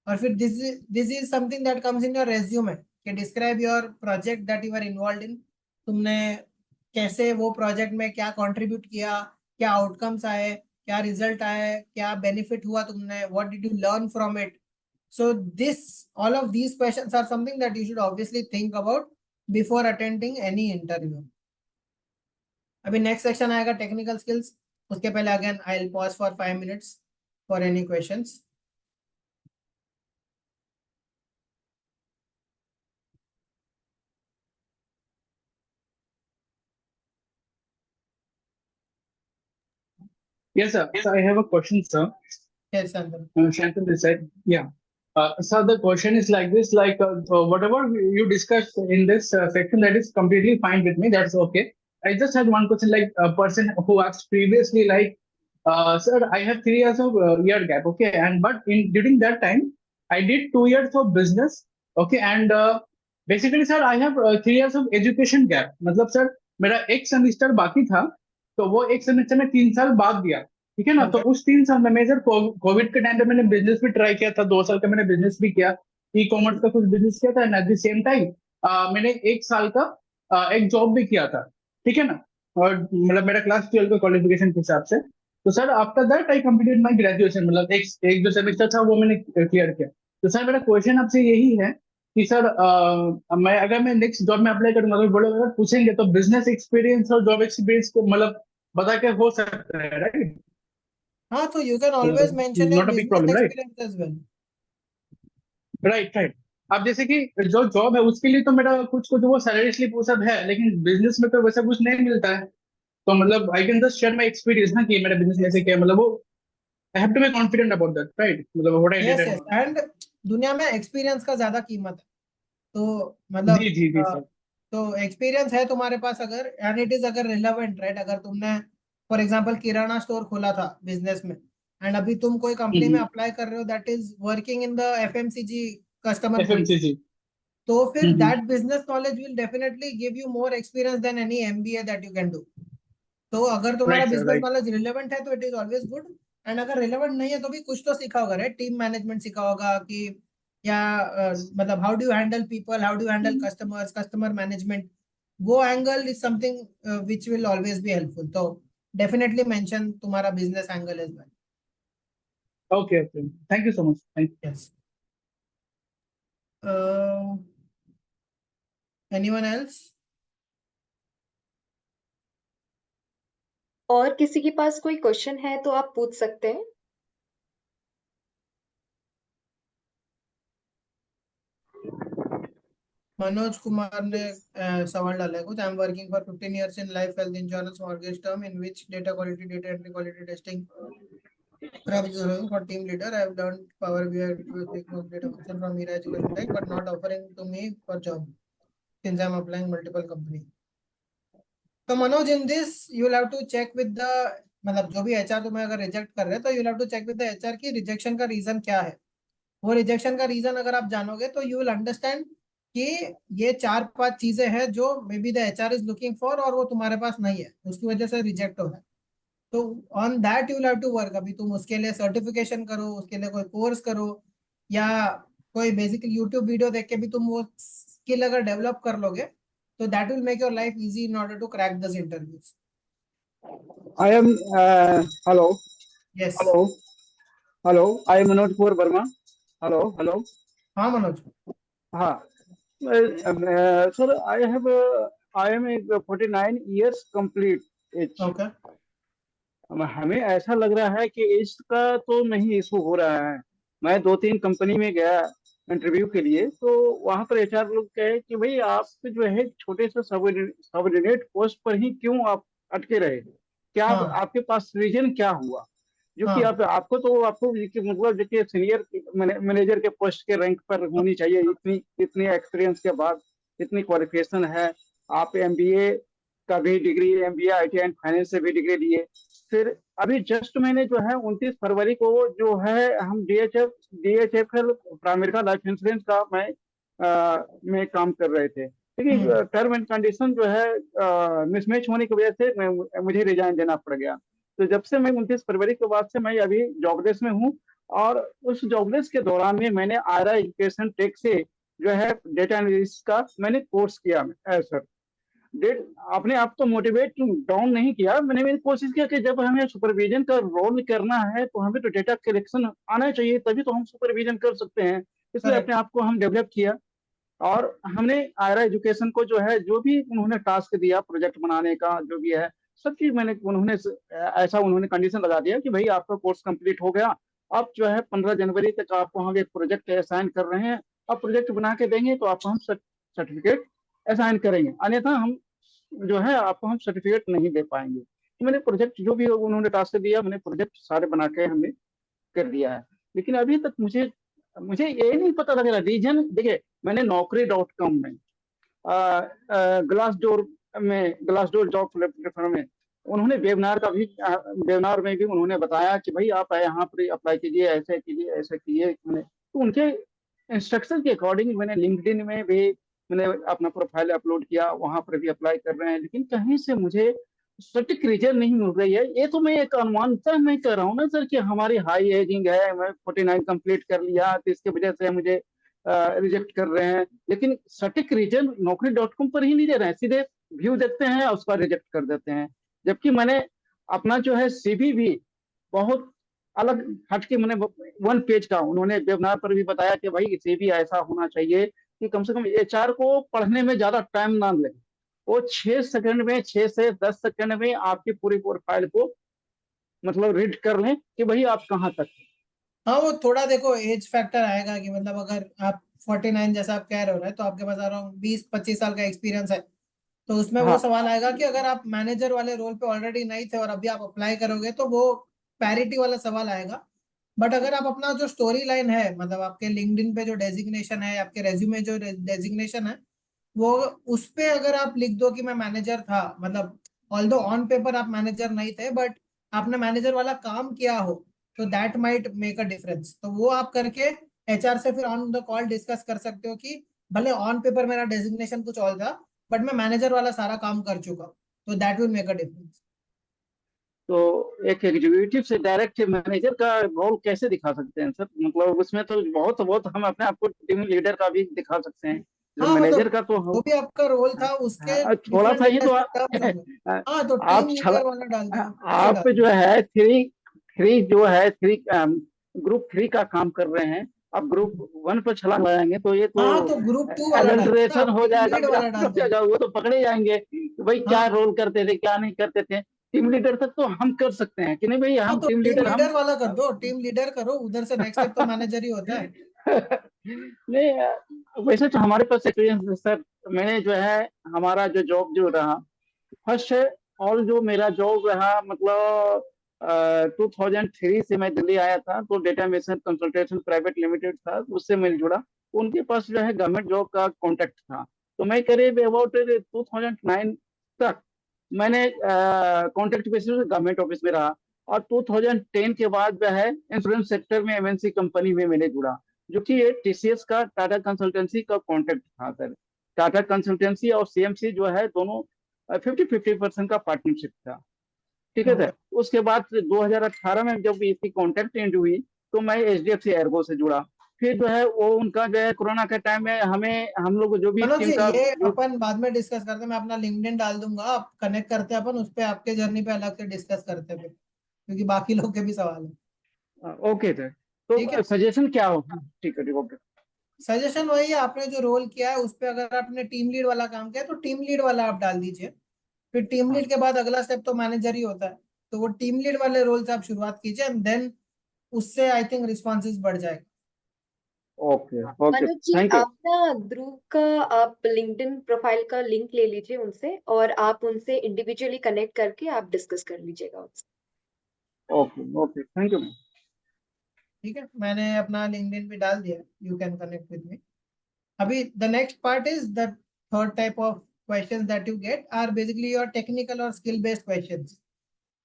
और फिर this is something that comes in your resume कि describe your project that you are involve in. तुमने कैसे वो प्रोजेक्ट में क्या कंट्रीब्यूट किया, क्या आउटकम्स आए, क्या रिजल्ट आए, क्या बेनिफिट हुआ तुमने, what did you learn from it. So this all of these questions are something that you should obviously think about before attending any interview. अभी नेक्स्ट सेक्शन आएगा टेक्निकल स्किल्स. उसके पहले again I will pause for 5 minutes for any questions. Yes, sir. So I have a question, sir. Yes, Sandra. Shantanu this side. Yeah. So the question is like this, like whatever you discussed in this section, that is completely fine with me. That's okay. I just had one question, like a person who asked previously, like, sir, I have 3 years of year gap, okay, and but in during that time, I did 2 years of business, okay, and basically sir I have 3 years of education gap, मतलब सर मेरा एक सेमेस्टर बाकी था, तो वो एक सेमेस्टर में 3 साल बाद दिया, ठीक है ना। तो Okay. उस 3 साल में मैं सर कोविड के टाइम पे मैंने बिजनेस भी ट्राई किया था, 2 साल का मैंने बिजनेस भी किया, ई कॉमर्स का कुछ बिजनेस किया था, and at the same time मैंने 1 साल का एक जॉब भी किया था, ठीक है ना। और मतलब मेरा क्लास 12 का क्वालिफिकेशन के हिसाब से, तो sir after that I completed my graduation, मतलब एक जो सेमेस्टर था वो मैंने क्लियर किया। तो सर मेरा क्वेश्चन आपसे यही है कि सर मैं नेक्स्ट जॉब में अप्लाई करूंगा तो बोले अगर पूछेंगे तो बिजनेस एक्सपीरियंस और जॉब एक्सपीरियंस को मतलब बता के हो सकता है, राइट? हाँ, तो you can always mention your not a big business problem, right? experience as well. Right right. अब जैसे कि जो जॉब है उसके लिए तो मेरा कुछ कुछ वो सैलरी स्लिप वो सब है, लेकिन बिजनेस में तो वैसा कुछ नहीं मिलता है। तो मतलब I can just share my experience ना कि मैंने बिजनेस में Yes. ऐसे किया, मतलब वो I have to be confident about that, right? मतलब what I did Yes, and yes. All. And दुनिया में एक्सपीरियंस का ज्यादा कीमत है, तो मतलब जी जी जी सर। तो एक्सपीरियंस है तुम्हारे पास अगर, एंड इट इज अगर रिलेवेंट, राइट? अगर तुमने फॉर एग्जांपल किराना स्टोर खोला था बिजनेस में, एंड अभी तुम कोई कंपनी में अप्लाई कर रहे हो that is working in the FMCG customer base, FMCG. तो फिर that business knowledge will definitely give you more experience than any MBA that you can do. तो अगर तुम्हारा right sir, business right. Knowledge relevant है तो it is always good, and अगर रिलेवेंट नहीं है तो भी कुछ तो सीखा होगा, राइट? टीम मैनेजमेंट सीखा होगा कि या मतलब how do you handle people, how do you handle customers, customer management, वो angle is something which will always be helpful. तो डेफिनेटली मेंशन तुम्हारा business angle as well. Okay okay, thank you so much, thank you. Yes. Anyone else? और किसी के पास कोई क्वेश्चन है तो आप पूछ सकते हैं। मनोज कुमार ने सवाल डाला है कुछ। I am working for 15 years in life health insurance mortgage term in which data quality, data entry, quality testing for team leader. I have learned Power BI to take most data function from Mira Education Tech, but not offering to me for job since I'm applying multiple company. तो Manoj, in this you will have to check with the, मतलब जो भी एचआर तुम्हें अगर रिजेक्ट कर रहे हैं तो you have to check with the HR की रिजेक्शन का रीजन क्या है। वो रिजेक्शन का रीजन अगर आप जानोगे तो यू विल अंडरस्टैंड कि ये 4-5 चीजें हैं जो may be the HR is looking for और वो तुम्हारे पास नहीं है, उसकी वजह से रिजेक्ट हो रहा है। तो on that you have to work. अभी तुम उसके लिए सर्टिफिकेशन करो, उसके लिए कोई कोर्स करो, या कोई बेसिक यूट्यूब वीडियो देख के भी तुम वो स्किल अगर डेवलप कर लोगे तो that will make your life easy in order to crack this interviews. I am hello, yes. hello, hello. I am Manoj Kaur Verma. Hello, hello. हाँ मनोज। हाँ, sir, I am a 49 years complete age. Okay. हमें ऐसा लग रहा है कि एज का तो नहीं इशू हो रहा है। मैं 2-3 कंपनी में गया इंटरव्यू के लिए, तो वहां पर एचआर लोग कहे कि भाई आप जो है छोटे से सबऑर्डिनेट पोस्ट पर ही क्यों आप अटके रहे, क्या हाँ आपके पास रीजन क्या हुआ? जो कि हाँ आपको मतलब देखिए सीनियर मैनेजर के पोस्ट के रैंक पर होनी चाहिए, इतनी इतनी एक्सपीरियंस के बाद, इतनी क्वालिफिकेशन है। आप एमबीए का भी degree, MBA IT and finance से भी डिग्री लिए। फिर अभी जस्ट मैंने जो है 29 फरवरी को जो है हम डीएचएफएल प्राइमरी का लाइफ इंश्योरेंस का में काम कर रहे थे, लेकिन टर्म एंड कंडीशन जो है मिसमैच होने की वजह से मुझे रिजाइन देना पड़ गया। तो जब से मैं 29 फरवरी के बाद से मैं अभी जॉबलेस में हूँ, और उस जॉबलेस के दौरान में मैंने आयरा एजुकेशन टेक से जो है डेटा एनालिसिस का मैंने कोर्स किया सर। डेट अपने आप को मोटिवेट डाउन नहीं किया मैंने, मेरी कोशिश किया कि जब हमें सुपरविजन का रोल करना है तो हमें तो डेटा कलेक्शन आना चाहिए, तभी तो हम सुपरविजन कर सकते हैं। इसलिए अपने करेक्ट। आप को हम डेवलप किया, और हमने आयरा एजुकेशन को जो है जो भी उन्होंने टास्क दिया प्रोजेक्ट बनाने का जो भी है सब चीज मैंने ऐसा उन्होंने कंडीशन लगा दिया कि भाई आपका कोर्स कंप्लीट हो गया, आप जो है 15 जनवरी तक आपको हम एक प्रोजेक्ट असाइन कर रहे हैं, आप प्रोजेक्ट बना के देंगे तो आपको हम सर्टिफिकेट असाइन करेंगे, अन्यथा हम जो है आपको हम सर्टिफिकेट नहीं दे पाएंगे। तो मैंने प्रोजेक्ट जो भी उन्होंने टास्क दिया मैंने प्रोजेक्ट सारे बना के हमने कर दिया है। लेकिन अभी तक मुझे मुझे ये नहीं पता लग रहा रीजन। देखिए मैंने Naukri.com में, ग्लास डोर जॉब प्लेटफॉर्म में उन्होंने वेबिनार में भी उन्होंने बताया कि भाई आप यहाँ पर अप्लाई कीजिए, ऐसे कीजिए, ऐसे कीजिए। तो उनके इंस्ट्रक्शन के अकॉर्डिंग मैंने लिंक्डइन में भी मैंने अपना प्रोफाइल अपलोड किया, वहां पर भी अप्लाई कर रहे हैं, लेकिन कहीं से मुझे सटीक रीजन नहीं मिल रही है। ये तो मैं एक अनुमानता मैं कर रहा हूँ ना सर कि हमारी हाई एजिंग है, मैं 49 कंप्लीट कर लिया तो इसके वजह से मुझे रिजेक्ट कर रहे हैं, लेकिन सटीक रीजन naukri.com पर ही नहीं दे रहे हैं, सीधे व्यू देखते हैं और उसका रिजेक्ट कर देते हैं। जबकि मैंने अपना जो है सीवी भी बहुत अलग हटके मैंने 1 पेज का, उन्होंने वेबिनार पर भी बताया कि भाई सीवी ऐसा होना चाहिए कि कम से कम एचआर को पढ़ने में ज्यादा टाइम ना लगे, वो 6 सेकंड में, 6 से 10 सेकंड में आपकी पूरी प्रोफाइल को मतलब रीड कर लें कि भाई आप कहाँ तक हैं। हाँ, वो थोड़ा देखो एज फैक्टर आएगा कि मतलब अगर आप 49 जैसा आप कह रहे हो ना, तो आपके पास अराउंड 20-25 साल का एक्सपीरियंस है, तो उसमें वो हाँ सवाल आएगा कि अगर आप मैनेजर वाले रोल पे ऑलरेडी नहीं थे और अभी आप अप्लाई करोगे तो वो पैरिटी वाला सवाल आएगा। बट अगर आप अपना जो स्टोरी लाइन है, मतलब आपके लिंक्डइन पे जो डेजिग्नेशन है, आपके रेज्यूमे जो डेजिग्नेशन है, वो उस पे अगर आप लिख दो कि मैं मैनेजर था, मतलब ऑल्दो ऑन पेपर आप मैनेजर नहीं थे बट आपने मैनेजर वाला काम किया हो, तो that might make a difference. तो वो आप करके एचआर से फिर ऑन द कॉल डिस्कस कर सकते हो कि भले ऑन पेपर मेरा डेजिग्नेशन कुछ और था बट मैं मैनेजर वाला सारा काम कर चुका हूँ, तो that will make a difference. तो एक एग्जीक्यूटिव से डायरेक्ट मैनेजर का रोल कैसे दिखा सकते हैं सर? मतलब उसमें तो बहुत बहुत हम अपने आप को टीम लीडर का भी दिखा सकते हैं, जो हाँ, मैनेजर मतलब का तो जो भी आपका रोल था उसके थोड़ा डिफरेंट सा ही तो इंडस्ट्री टर्म्स होंगे। हाँ, तो आप टीम लीडर वाला डाल दो, ऐसे आप डाल दो। जो है थ्री थ्री जो है थ्री ग्रुप 3 का काम कर रहे हैं, अब ग्रुप 1 पर छलांग लगाएंगे तो ये तो हाँ, तो ग्रुप 2 वाला डाल दो ना, एडल्ट्रेशन आप हो टीम जाएगा, लीड वाला डाल हो दो। जाएगा, वो तो पकड़े जाएंगे कि भाई क्या हाँ, रोल करते थे क्या नहीं करते थे। टीम लीडर तक तो हम कर सकते हैं कि नहीं भाई, हाँ, हम तो टीम टीम लीडर हम लीडर वाला कर दो, टीम लीडर करो, उधर से नेक्स्ट स्टेप तो मैनेजर ही होता है। नहीं वैसे तो हमारे पास एक्सपीरियंस सर, मैंने जो है हमारा जो जॉब जो रहा फर्स्ट है, और जो मेरा जॉब रहा मतलब 2003 से मैं दिल्ली आया था, तो data mission consultation private limited था, उससे मैं जुड़ा। उनके पास जो है गवर्नमेंट जॉब का कॉन्टेक्ट था, तो मैं करीब अबाउट 2009 तक मैंने कॉन्ट्रैक्ट बेसिस पे गवर्नमेंट ऑफिस में रहा। और 2010 के बाद जो है इंश्योरेंस सेक्टर में एमएनसी कंपनी में मैंने जुड़ा, जो कि ये टीसीएस का टाटा कंसल्टेंसी का कॉन्ट्रैक्ट था सर। टाटा कंसल्टेंसी और सीएमसी जो है दोनों 50-50% का पार्टनरशिप था। ठीक है ओके। सर। उसके बाद 2018 में जब इसकी कॉन्ट्रैक्ट एंड हुई तो मैं एचडीएफसी एर्गो से जुड़ा। फिर जो है वो उनका जो है कोरोना के टाइम में हमें हम लोग जो भी मनोज टीम जी, का ये जो अपन बाद में डिस्कस करते हैं, मैं अपना लिंक्डइन डाल दूंगा, आप कनेक्ट करते हैं अपन उस पे, आपके जर्नी पे अलग से डिस्कस करते हैं फिर, क्योंकि बाकी लोग के भी सवाल है। Okay sir. ठीक है, तो सजेशन क्या हो? हाँ, ठीक है, ठीक, ओके। सजेशन वही है, आपने जो रोल किया है उस पे अगर आपने टीम लीड वाला काम किया है तो टीम लीड वाला आप डाल दीजिए। फिर टीम हाँ लीड के बाद अगला स्टेप तो मैनेजर ही होता है, तो वो टीम लीड वाले रोल से आप शुरुआत कीजिए एंड देन उससे आई थिंक रिस्पॉन्सेज बढ़ जाएगा। Okay okay, Manoj ji, thank you. आप ना ध्रुव का आप लिंक्डइन प्रोफाइल का लिंक ले लीजिए उनसे, और आप उनसे इंडिविजुअली कनेक्ट करके आप डिस्कस कर लीजिएगा उनसे। Okay okay, thank you. ठीक है, मैंने अपना लिंक्डइन पे डाल दिया, you can connect with me. अभी the next part is the third type of questions that you get are basically your technical और skill based questions.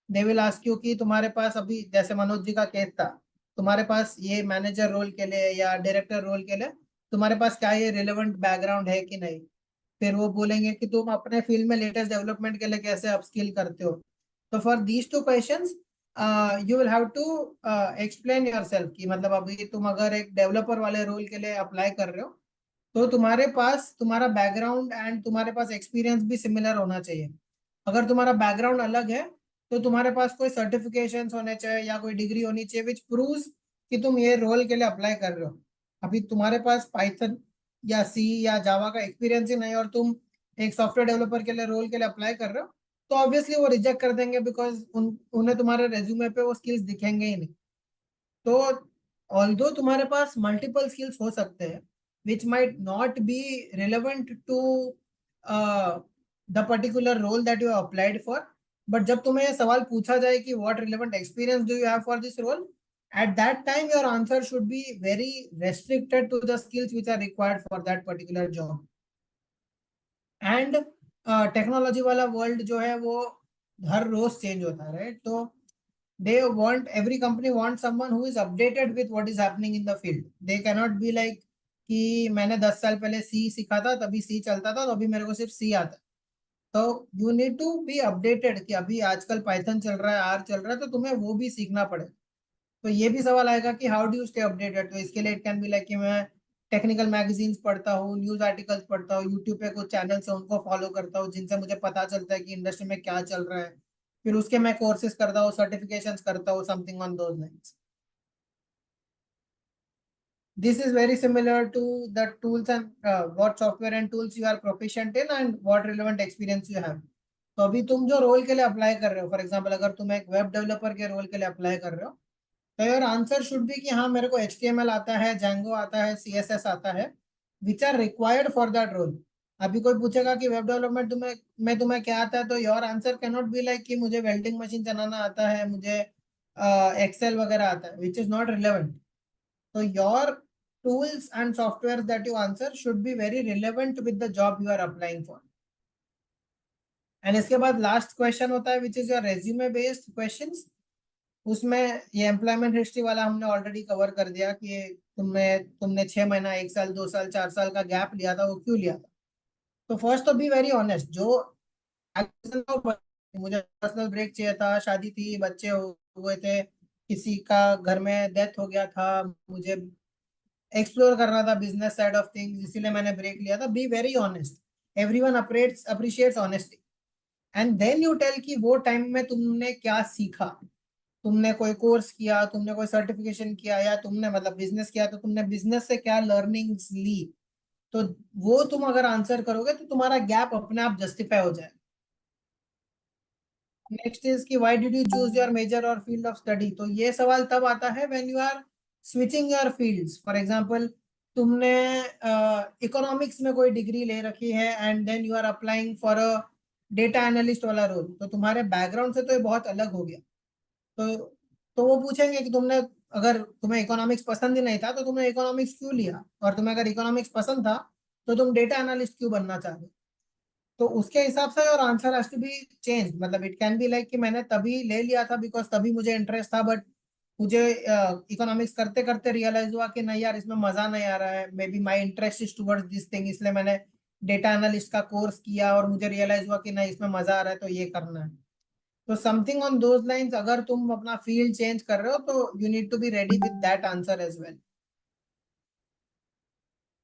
They will ask you कि तुम्हारे पास अभी जैसे मनोज जी का केस था, तुम्हारे पास ये मैनेजर रोल के लिए या डायरेक्टर रोल के लिए तुम्हारे पास क्या ये रिलेवेंट बैकग्राउंड है कि नहीं। फिर वो बोलेंगे कि तुम अपने फील्ड में लेटेस्ट डेवलपमेंट के लिए कैसे अपस्किल करते हो। तो for these two questions you will have to explain yourself कि मतलब अभी तुम अगर एक डेवलपर वाले रोल के लिए अप्लाई कर रहे हो तो तुम्हारे पास तुम्हारा बैकग्राउंड एंड तुम्हारे पास एक्सपीरियंस भी सिमिलर होना चाहिए। अगर तुम्हारा बैकग्राउंड अलग है तो तुम्हारे पास कोई सर्टिफिकेशंस होने चाहिए या कोई डिग्री होनी चाहिए विच प्रूव्स कि तुम ये रोल के लिए अप्लाई कर रहे हो। अभी तुम्हारे पास पाइथन या सी या जावा का एक्सपीरियंस ही नहीं और तुम एक सॉफ्टवेयर डेवलपर के लिए रोल के लिए अप्लाई कर रहे हो, तो ऑब्वियसली वो रिजेक्ट कर देंगे बिकॉज उन्हें तुम्हारे रेज्यूमे पे वो स्किल्स दिखेंगे ही नहीं। तो ऑल्दो तुम्हारे पास मल्टीपल स्किल्स हो सकते हैं which might not be relevant to the particular role that you have applied for, but जब तुम्हें ये सवाल पूछा जाए कि what relevant experience do you have for this role, at that time your answer should be very restricted to the skills which are required for that particular job. and technology वाला वर्ल्ड जो है वो हर रोज चेंज होता है, राइट? तो they want every company wants someone who is updated with what is happening in the field. They cannot be like कि मैंने 10 साल पहले सी सीखा था, तभी सी चलता था, तो अभी मेरे को सिर्फ सी आता है। तो you need to be updated कि अभी आजकल पाइथन चल रहा है, आर चल रहा है, तो तुम्हें वो भी सीखना पड़ेगा। तो ये भी सवाल आएगा कि how do you stay updated. तो इसके लिए इट कैन बी लाइक कि मैं टेक्निकल मैगजीन्स पढ़ता हूँ, न्यूज आर्टिकल्स पढ़ता हूँ, यूट्यूब पे कुछ चैनल्स है उनको फॉलो करता हूँ जिनसे मुझे पता चलता है कि इंडस्ट्री में क्या चल रहा है। फिर उसके मैं कोर्सेज करता हूँ, सर्टिफिकेशंस करता हूँ, something on those lines. This is very similar to the tools and what software and tools you are proficient in and what relevant experience you have. तो अभी तुम जो रोल के लिए अप्लाई कर रहे हो, फॉर एग्जांपल अगर तुम एक वेब डेवलपर के रोल के लिए अप्लाई कर रहे हो, तो योर आंसर शुड बी कि हाँ मेरे को HTML आता है, Django आता है, CSS आता है, which are required for that role. अभी कोई पूछेगा कि वेब डेवलपमेंट तुम्हें क्या आता है, तो your answer can not be like कि मुझे वेल्डिंग मशीन चलाना आता है, मुझे एक्सेल वगैरह आता है, विच इज नॉट रिलेवेंट। तो your tools and softwares that you answer should be very relevant with the job you are applying for. And इसके बाद लास्ट क्वेश्चन होता है which is your resume based questions. उसमें ये एम्प्लॉयमेंट हिस्ट्री वाला हमने ऑलरेडी कवर कर दिया कि तुमने 6 महीना, 1 साल, 2 साल, 4 साल का गैप लिया था, वो क्यों लिया था। तो फर्स्ट तो बी वेरी ऑनेस्ट। जो मुझे पर्सनल ब्रेक चाहिए था, शादी थी, बच्चे हुए थे, किसी का घर में डेथ हो गया था, मुझे एक्सप्लोर करना था बिजनेस साइड ऑफ थिंग्स, इसीलिए मैंने ब्रेक लिया था। Be very honest, everyone appreciates honesty. And then you tell कि वो टाइम में तुमने क्या सीखा, तुमने कोई कोर्स किया, तुमने कोई सर्टिफिकेशन किया, या तुमने मतलब बिजनेस किया तो तुमने बिजनेस से क्या लर्निंग्स ली। तो वो तुम अगर आंसर करोगे तो तुम्हारा गैप अपने आप जस्टिफाई हो जाए। नेक्स्ट इज कि why did you choose your major और फील्ड ऑफ स्टडी। तो ये सवाल तब आता है when you are switching your fields. For example तुमने इकोनॉमिक्स में कोई डिग्री ले रखी है and then you are applying for a data analyst वाला रोल, तो तुम्हारे बैकग्राउंड से तो ये बहुत अलग हो गया। तो वो पूछेंगे कि तुमने, अगर तुम्हें इकोनॉमिक्स पसंद ही नहीं था तो तुमने इकोनॉमिक्स क्यों लिया, और तुम्हें अगर इकोनॉमिक्स पसंद था तो तुम डेटा एनालिस्ट क्यों बनना चाह रहे हो। तो उसके हिसाब से और answer has to be change. मतलब इट कैन बी लाइक कि मैंने तभी ले लिया था बिकॉज तभी मुझे इंटरेस्ट था, बट मुझे इकोनॉमिक्स करते करते रियलाइज हुआ कि नहीं यार इसमें मजा नहीं आ रहा है, may be my interest is towards this thing, इसलिए मैंने डेटा एनालिस्ट का कोर्स किया और मुझे रियलाइज हुआ कि नहीं इसमें मजा आ रहा है तो ये करना है। तो समथिंग ऑन दोज लाइंस, अगर तुम अपना फील्ड चेंज कर रहे हो तो you need to be ready with that answer as well.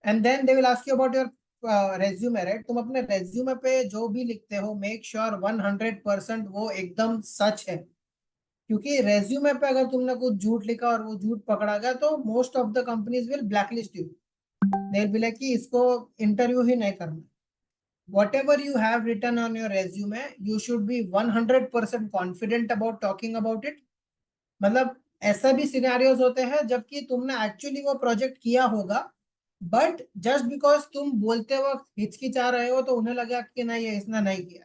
And then they will ask you about your resume, right. तुम अपने रेज्यूमे पे जो भी लिखते हो मेक श्योर 100% वो एकदम सच है, क्योंकि रेज्यूमे पे अगर तुमने कुछ झूठ लिखा और वो झूठ पकड़ा गया तो most of the companies will blacklist you. They will be like कि इसको इंटरव्यू ही नहीं करना। whatever you have written on your resume you should be 100% confident about talking about it। मतलब ऐसा भी सिनेरियोज होते हैं जबकि तुमने एक्चुअली वो प्रोजेक्ट किया होगा, बट जस्ट बिकॉज तुम बोलते वक्त हिचकिचा रहे हो तो उन्हें लगा कि नहीं ये इसने नहीं किया।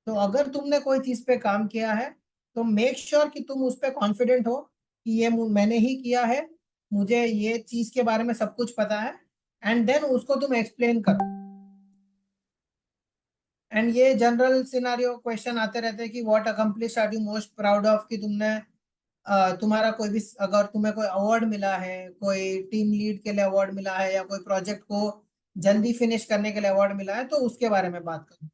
तो अगर तुमने कोई चीज पे काम किया है तो मेक श्योर कि तुम उस पर कॉन्फिडेंट हो कि ये मैंने ही किया है, मुझे ये चीज के बारे में सब कुछ पता है, एंड देन उसको तुम एक्सप्लेन करो। एंड ये जनरल सिनारियो क्वेश्चन आते रहते हैं कि what accomplish are you most proud of, कि तुमने तुम्हारा कोई भी, अगर तुम्हें कोई अवार्ड मिला है, कोई टीम लीड के लिए अवार्ड मिला है, या कोई प्रोजेक्ट को जल्दी फिनिश करने के लिए अवार्ड मिला है, तो उसके बारे में बात करो।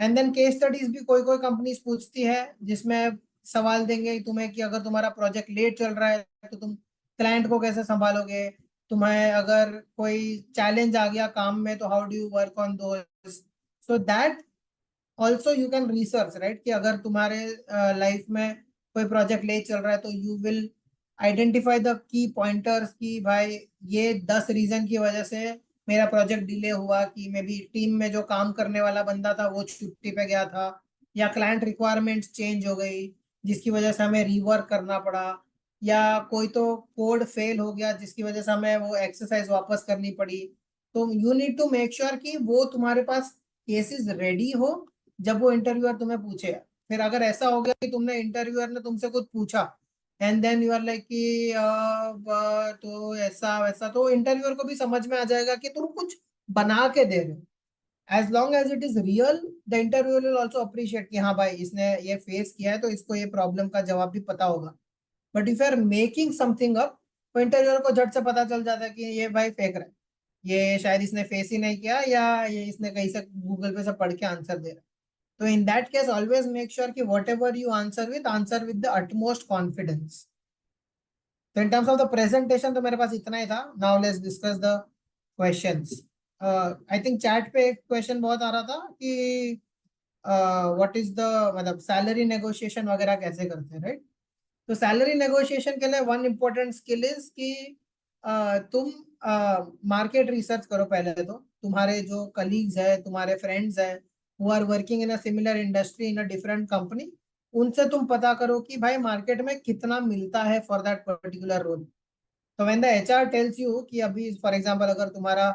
एंड देन केस स्टडीज भी कोई कोई कंपनीज पूछती है जिसमें सवाल देंगे तुम्हें कि अगर तुम्हारा प्रोजेक्ट लेट चल रहा है तो तुम क्लाइंट को कैसे संभालोगे, तुम्हें अगर कोई चैलेंज आ गया काम में तो how do you work on those. So that also you can research, right, कि अगर तुम्हारे लाइफ में कोई प्रोजेक्ट ले चल रहा है तो you will identify the key pointers कि भाई ये 10 रीजन की वजह से मेरा प्रोजेक्ट डिले हुआ, कि मे बी टीम में जो काम करने वाला बंदा था वो छुट्टी पे गया था, या क्लाइंट रिक्वायरमेंट्स चेंज हो गई जिसकी वजह से हमें रीवर्क करना पड़ा, या कोई तो कोड फेल हो गया जिसकी वजह से हमें वो एक्सरसाइज वापस करनी पड़ी। तो you need to make sure कि वो तुम्हारे पास केसेस रेडी हो जब वो इंटरव्यूअर तुम्हें पूछे। फिर अगर ऐसा हो गया कि तुमने इंटरव्यूअर ने तुमसे कुछ पूछा and then you are like कि तो ऐसा वैसा, तो इंटरव्यूअर को भी समझ में आ जाएगा कि तुम कुछ बना के दे रहे हो। As long as it is real the interviewer will also appreciate कि हाँ भाई इसने ये फेस किया है तो इसको ये प्रॉब्लम का जवाब भी पता होगा। But if you are making something up तो इंटरव्यूअर को झट से पता चल जाता है कि ये भाई फेक रहा है, ये शायद इसने फेस ही नहीं किया या ये इसने कहीं से गूगल पे से पढ़ के आंसर दे रहा है। तो in that case always make sure कि whatever you answer with the utmost confidence. तो in terms of the presentation तो मेरे पास इतना ही था। Now let's discuss the questions. I think chat पे एक क्वेश्चन बहुत आ रहा था कि व्हाट इज द मतलब सैलरी नेगोशिएशन वगैरह कैसे करते हैं, राइट? तो सैलरी नेगोशिएशन के लिए वन इम्पोर्टेंट स्किल इज कि तुम मार्केट रिसर्च करो। पहले तो तुम्हारे जो कलीग्स है, तुम्हारे फ्रेंड्स हैं who are working in a similar industry in a different company, उनसे तुम पता करो कि भाई मार्केट में कितना मिलता है फॉर दैट पर्टिकुलर रोल। तो when the HR tells you कि अभी फॉर एग्जांपल अगर तुम्हारा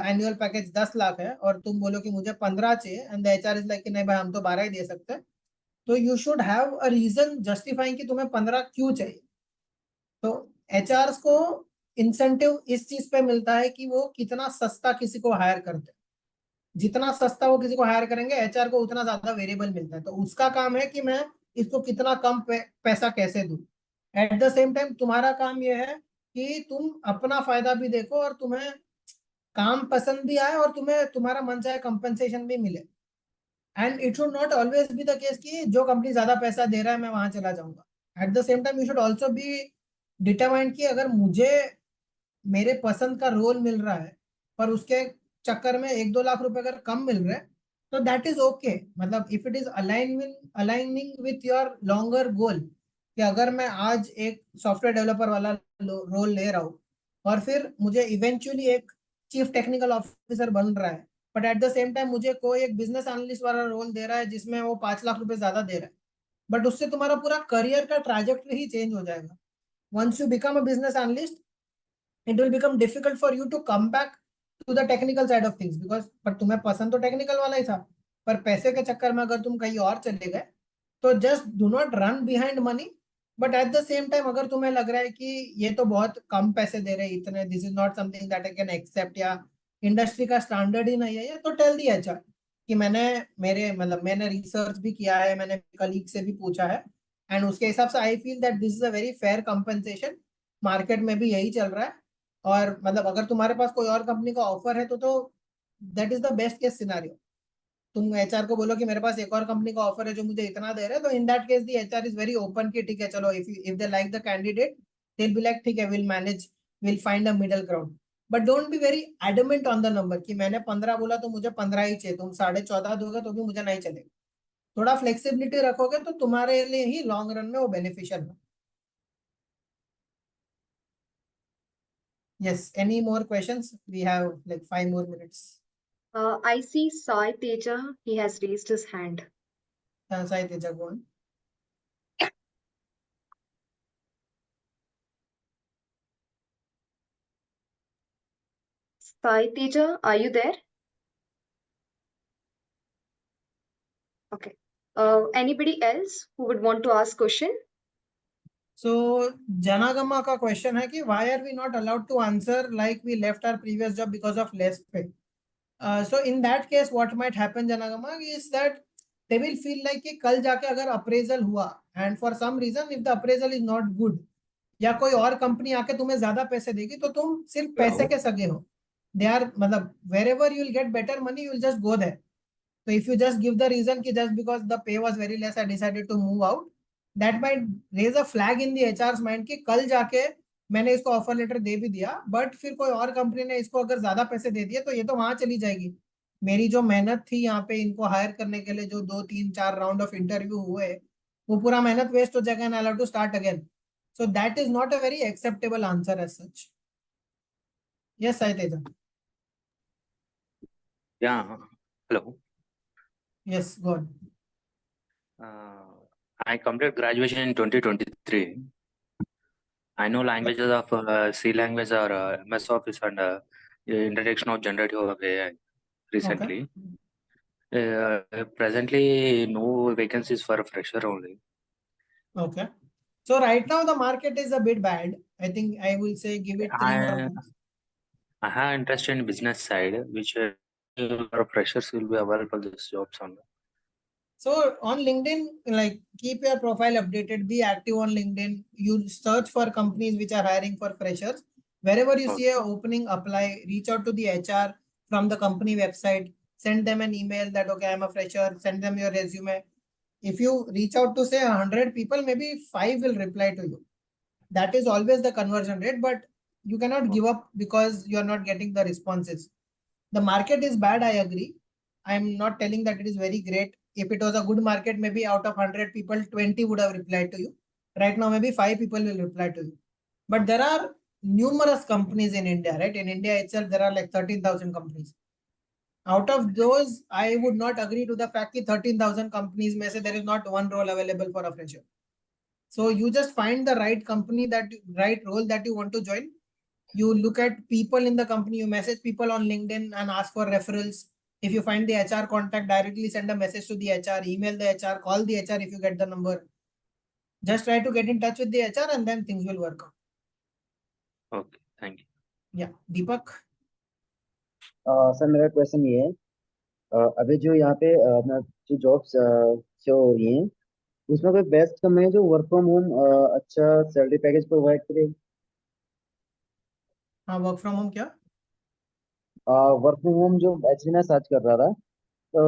एनुअल पैकेज 10 लाख है और तुम बोलो कि मुझे 15 चाहिए and the HR is like कि नहीं भाई हम तो 12 ही दे सकते हैं, तो you should have a reason justifying कि तुम्हें 15 क्यों चाहिए। तो एचआर को इंसेंटिव इस चीज पे मिलता है कि वो कितना सस्ता किसी को हायर करते हैं। जितना सस्ता वो किसी को हायर करेंगे एचआर को उतना ज्यादा वेरिएबल मिलता है। तो उसका काम है कि मैं इसको कितना कम पैसा कैसे दूं। एट द सेम टाइम तुम्हारा काम ये है कि तुम अपना फायदा भी देखो और तुम्हें काम पसंद भी आए और तुम्हें तुम्हारा मन चाहे कंपनसेशन भी मिले। And it should not always be the case कि जो कंपनी ज्यादा पैसा दे रहा है मैं वहां चला जाऊंगा। Eight the same time you should also be determined कि अगर मुझे मेरे पसंद का रोल मिल रहा है पर उसके चक्कर में 1-2 लाख रुपए अगर कम मिल रहे हैं तो दैट इज ओके। मतलब if it is aligning with your longer goal, कि अगर मैं आज एक सॉफ्टवेयर डेवलपर वाला रोल ले रहा हूँ और फिर मुझे इवेंचुअली एक चीफ टेक्निकल ऑफिसर बन रहा है, but at the same time मुझे कोई एक बिजनेस एनालिस्ट वाला रोल दे रहा है जिसमें वो 5 लाख रुपए ज्यादा दे रहा है, बट उससे तुम्हारा पूरा करियर का ट्रैजेक्टरी ही चेंज हो जाएगा। Once you become a business analyst it will become difficult for you to come back to the technical side of things because पर तुम्हें पसंद तो टेक्निकल वाला ही था, पर पैसे के चक्कर में अगर तुम कहीं और चले गए तो just do not run behind money. But at the same time अगर तुम्हें लग रहा है कि ये तो बहुत कम पैसे दे रहे हैं इतने, this is not something that I can accept या इंडस्ट्री का स्टैंडर्ड ही नहीं है ये, तो टेल दिया अच्छा कि मैंने रिसर्च भी किया है, मैंने कलीग से भी पूछा है एंड उसके हिसाब से I feel that this is a very fair compensation, market में भी यही चल रहा है। और मतलब अगर तुम्हारे पास कोई और कंपनी का ऑफर है तो that is the best case scenario. तुम एचआर को बोलो कि मेरे पास एक और कंपनी का ऑफर है जो मुझे इतना दे रहा है, तो in that case the HR is very open कि ठीक है चलो if they like the candidate they will be like ठीक है will manage, will find a middle ground. But don't be very adamant on the number कि मैंने 15 बोला तो मुझे 15 ही चाहिए, तुम 14.5 दोगे तो भी मुझे नहीं चलेगा। थोड़ा फ्लेक्सिबिलिटी रखोगे तो तुम्हारे लिए ही लॉन्ग रन में वो बेनिफिशियल है। Yes, any more questions? We have like 5 more minutes. I see Sai Teja, he has raised his hand. Sai Teja, go on. Sai Teja, are you there? Okay. Anybody else who would want to ask question? So Janagama का question है कि why are we not allowed to answer like we left our previous job because of less pay? So in that case what might happen Janagama is that they will feel like कि कल जाके अगर appraisal हुआ and for some reason if the appraisal is not good या कोई और कंपनी आके तुम्हें ज्यादा पैसे देगी तो तुम सिर्फ पैसे के सगे हो। दे आर मतलब wherever you will get better money you will just go there. So if you just give the reason कि just because the pay was very less I decided to move out, that might raise a flag in the HR's mind कि कल जाके मैंने इसको ऑफर लेटर दे भी दिया बट फिर कोई और कंपनी ने इसको अगर ज्यादा पैसे दे दिए तो ये तो वहां चली जाएगी। मेरी जो मेहनत थी यहाँ पे इनको हायर करने के लिए, जो 2-3-4 राउंड ऑफ इंटरव्यू हुए, वो पूरा मेहनत वेस्ट हो जाएगा and I have to start again. So that is not a very acceptable answer as such. Yes, Sai Teja. Yeah, hello. Yes, go on. I completed graduation in 2023. I know languages of C language or MS Office and introduction of generative AI recently. Presently, no vacancies for a fresher only. Okay. So right now the market is a bit bad. I think I will say give it 3 more months. I have interest in business side, which for freshers will be available these jobs on. So on LinkedIn, like keep your profile updated, be active on LinkedIn. You search for companies which are hiring for freshers. Wherever you see an opening, apply, reach out to the HR from the company website, send them an email that, okay, I'm a fresher, send them your resume. If you reach out to say 100 people, maybe 5 will reply to you. That is always the conversion rate, but you cannot give up because you're not getting the responses. The market is bad, I agree. I'm not telling that it is very great. If it was a good market, maybe out of 100 people, 20 would have replied to you. Right now, maybe 5 people will reply to you. But there are numerous companies in India, right? In India itself, there are like 13,000 companies. Out of those, I would not agree to the fact that 13,000 companies may say there is not one role available for a fresher. So you just find the right company, that right role that you want to join. You look at people in the company, you message people on LinkedIn and ask for referrals. If you find the HR contact, directly send a message to the HR, email the HR, call the HR if you get the number. Just try to get in touch with the HR and then things will work out. Okay, thank you. Yeah, Deepak. Sir मेरा क्वेश्चन ये है अभी जो यहाँ पे अपना जो जॉब्स शो हो रही हैं उसमें कोई बेस्ट कंपनी है जो वर्क फ्रॉम होम अच्छा सैलरी पैकेज प्रोवाइड करे हाँ, वर्क फ्रॉम होम क्या? वर्क फ्रॉम होम जो एक्चुअली मैं सर्च कर रहा था तो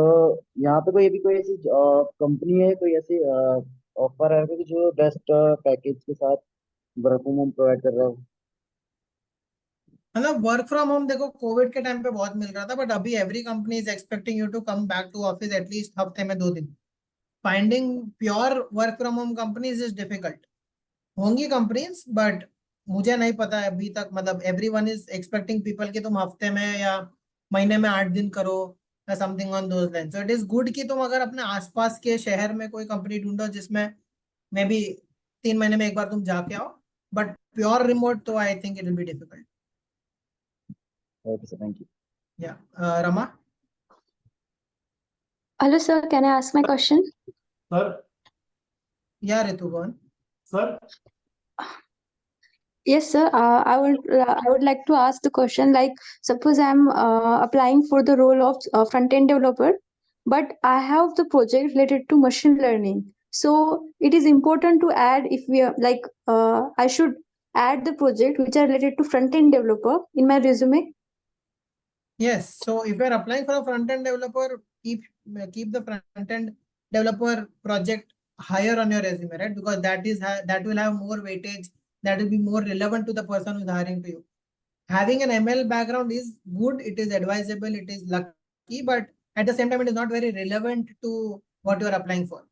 यहाँ पे कोई अभी कोई ऐसी कंपनी है कोई ऐसी ऑफर है कि जो बेस्ट पैकेज के साथ वर्क फ्रॉम होम प्रोवाइड कर रहा हो मतलब वर्क फ्रॉम होम देखो कोविड के टाइम पे बहुत मिल रहा था, बट अभी every company is expecting you to come back to office at least हफ्ते में 2 दिन. Finding pure work from home companies is difficult. होंगी कंपनीज बट मुझे नहीं पता है अभी तक. मतलब एवरीवन इज एक्सपेक्टिंग पीपल कि तुम हफ्ते में या महीने में 8 दिन करो या something on those line. So it is good कि तुम अगर अपने आसपास के शहर में कोई कंपनी ढूंढो जिसमें मे बी 3 महीने में एक बार तुम जाके आओ, बट प्योर रिमोट तो I think it will be difficult. Okay sir thank you या Rama. Hello, sir. Can I ask my question? Sir, या ऋतु गौन. sir, Yes, sir. I would like to ask the question. Like, suppose I'm applying for the role of front-end developer, but I have the project related to machine learning. So it is important to add if we are like I should add the project which are related to front-end developer in my resume. Yes. So if you are applying for a front-end developer, keep the front-end developer project higher on your resume, right? Because that will have more weightage. That will be more relevant to the person who is hiring to you. Having an ML background is good. It is advisable. It is lucky, but at the same time, it is not very relevant to what you are applying for.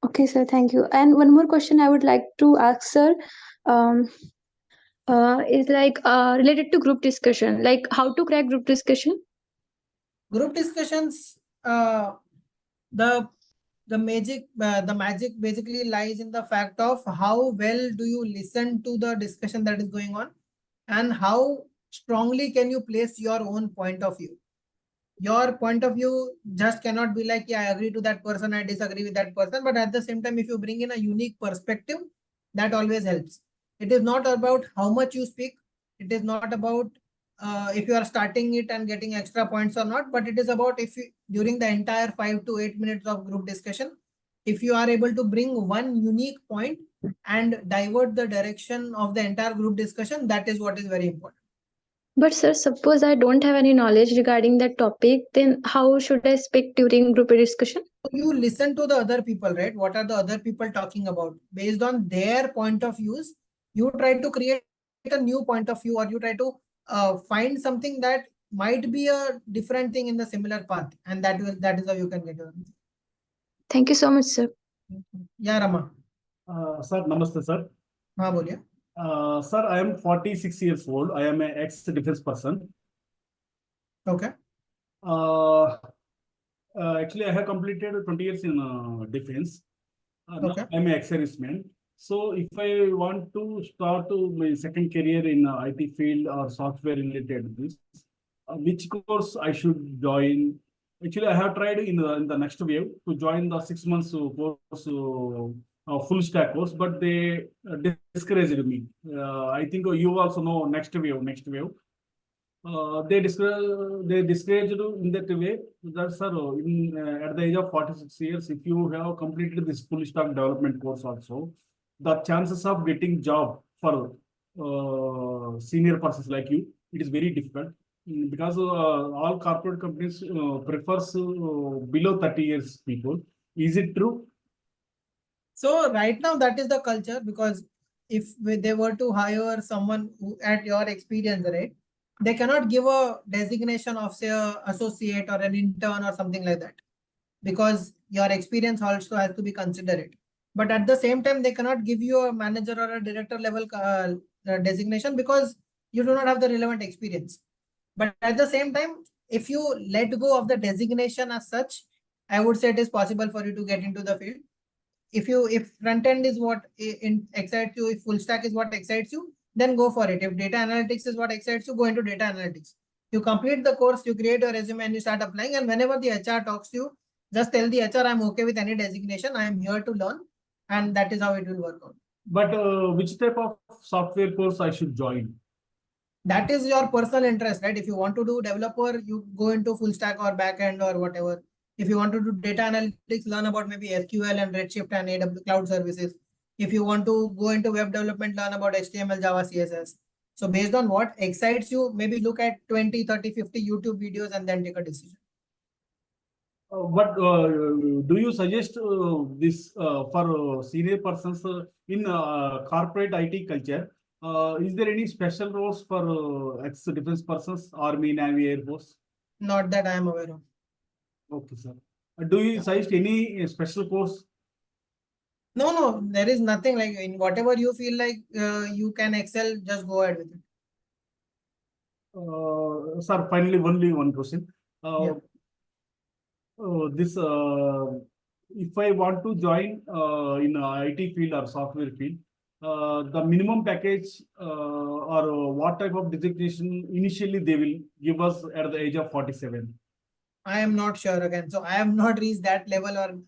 Okay, sir. Thank you. And one more question I would like to ask, sir. Is like related to group discussion, like how to crack group discussion. Group discussions, the magic basically lies in the fact of how well do you listen to the discussion that is going on and how strongly can you place your own point of view. Your point of view just cannot be like, yeah, I agree to that person, I disagree with that person, but at the same time, if you bring in a unique perspective, that always helps. It is not about how much you speak. It is not about if you are starting it and getting extra points or not, but it is about if you, during the entire 5 to 8 minutes of group discussion, if you are able to bring one unique point and divert the direction of the entire group discussion, that is what is very important. But sir, suppose I don't have any knowledge regarding that topic, then how should I speak during group discussion? You listen to the other people, right? What are the other people talking about? Based on their point of views, you try to create a new point of view, or you try to find something that might be a different thing in the similar path, and that is how you can get it. Thank you so much, sir. Yeah, Rama. sir, namaste, sir. हाँ बोलिए. Sir, I am 46 years old. I am an ex-defense person. Okay. Actually, I have completed 20 years in defense. Now Okay. I am an ex-serviceman. So, if I want to start my second career in IT field or software related this, which course I should join? Actually, I have tried in the next wave to join the 6 months course, full stack course, but they discouraged me. I think you also know next wave. they discouraged in that way that, sir, at the age of 46 years, if you have completed this full stack development course also, the chances of getting job for senior persons like you, it is very difficult. Because all corporate companies prefers below 30 years people. Is it true? So right now that is the culture, because if they were to hire someone who at your experience, right, they cannot give a designation of say a associate or an intern or something like that, because your experience also has to be considered. But at the same time, they cannot give you a manager or a director level designation because you do not have the relevant experience. But at the same time, if you let go of the designation as such, I would say it is possible for you to get into the field. If front end is what excites you, if full stack is what excites you, then go for it. If data analytics is what excites you, go into data analytics. You complete the course, you create your resume and you start applying. And whenever the HR talks to you, just tell the HR, I'm okay with any designation. I am here to learn. And that is how it will work out. But which type of software course I should join? That is your personal interest, right? If you want to do developer, you go into full stack or backend or whatever. If you want to do data analytics, learn about maybe SQL and Redshift and AWS cloud services. If you want to go into web development, learn about HTML, Java, CSS. So based on what excites you, maybe look at 20, 30, 50 YouTube videos and then take a decision. But do you suggest this for senior persons in corporate IT culture? Is there any special roles for ex-defense persons, Army, Navy, Air Force? Not that I am aware of. Okay, sir. Do you suggest any special course? No, there is nothing. Like in whatever you feel like you can excel, just go ahead with it. Sir, finally, only one question. Yeah. If I want to join in IT field or software field, the minimum package or what type of designation initially they will give us at the age of 47? I am not sure again. So I have not reached that level,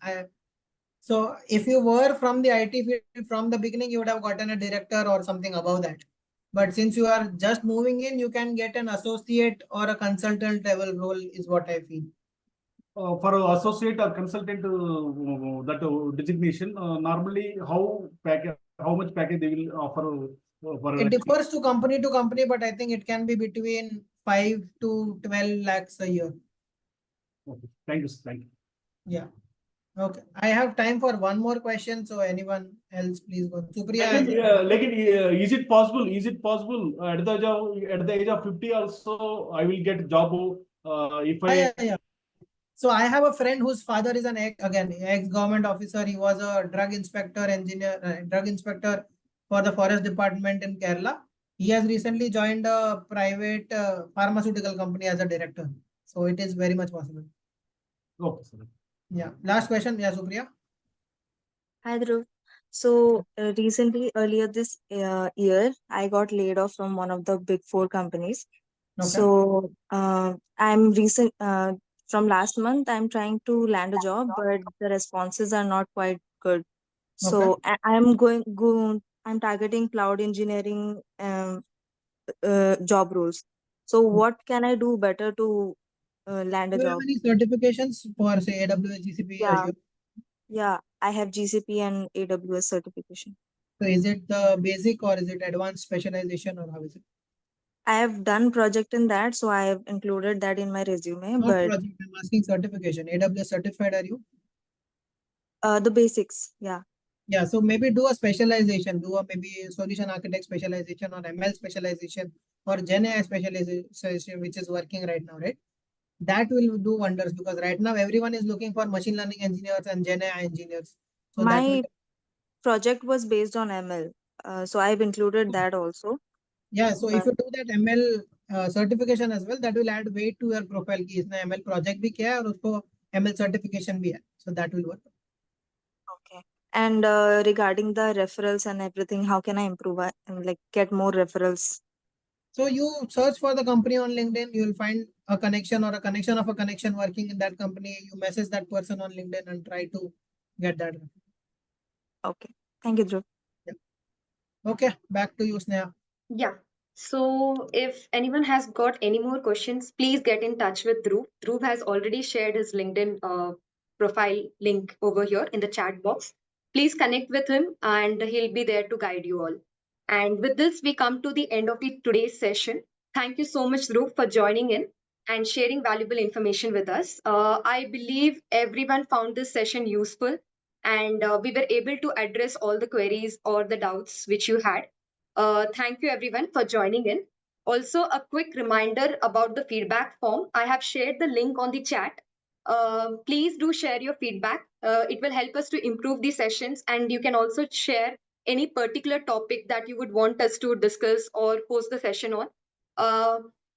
so if you were from the IT field from the beginning, you would have gotten a director or something above that. But since you are just moving in, you can get an associate or a consultant level role is what I feel. For associate or consultant, that designation, normally how much package they will offer? It differs to company, but I think it can be between 5 to 12 lakhs a year. Okay. Thank you. Thank you. Yeah. Okay. I have time for one more question. So anyone else, please go. Supriya. Is it possible? At the age of 50 also, I will get job if I. Yeah. So I have a friend whose father is an ex-government officer. He was a drug inspector for the forest department in Kerala. He has recently joined a private pharmaceutical company as a director. So it is very much possible. Okay, sir. Yeah. Last question. Yeah, Supriya. Hi, Dhruv. So recently, earlier this year, I got laid off from one of the big 4 companies. Okay. So from last month, I'm trying to land a job, but the responses are not quite good. So I'm targeting cloud engineering job roles. So what can I do better to land a Do you job? have any certifications for say AWS, GCP, Azure? Yeah, I have GCP and AWS certification. So is it the basic or is it advanced specialization or how is it? I have done project in that, so I have included that in my resume. Not But project, I'm asking certification. AWS certified are you? The basics, yeah. Yeah, so maybe do a specialization, maybe solution architect specialization or ML specialization or GenAI specialization, which is working right now, right? That will do wonders because right now everyone is looking for machine learning engineers and GenAI engineers. So my project was based on ML, so I've included that also. Yeah, so if you do that ML certification as well, that will add weight to your profile. कि इसने ML project भी किया है और उसको ML certification भी है. So that will work. Okay. And regarding the referrals and everything, how can I improve and like get more referrals? So you search for the company on LinkedIn, you will find a connection or a connection of a connection working in that company. You message that person on LinkedIn and try to get that. Okay. Thank you, Dhruv. Yeah. Okay, back to you, Sneha. Yeah. So if anyone has got any more questions, please get in touch with Dhruv. Dhruv has already shared his LinkedIn profile link over here in the chat box. Please connect with him and he'll be there to guide you all. And with this, we come to the end of today's session. Thank you so much, Dhruv, for joining in and sharing valuable information with us. I believe everyone found this session useful and we were able to address all the queries or the doubts which you had. Thank you everyone for joining in. Also, a quick reminder about the feedback form. I have shared the link on the chat. Please do share your feedback. It will help us to improve the sessions, and you can also share any particular topic that you would want us to discuss or host the session on.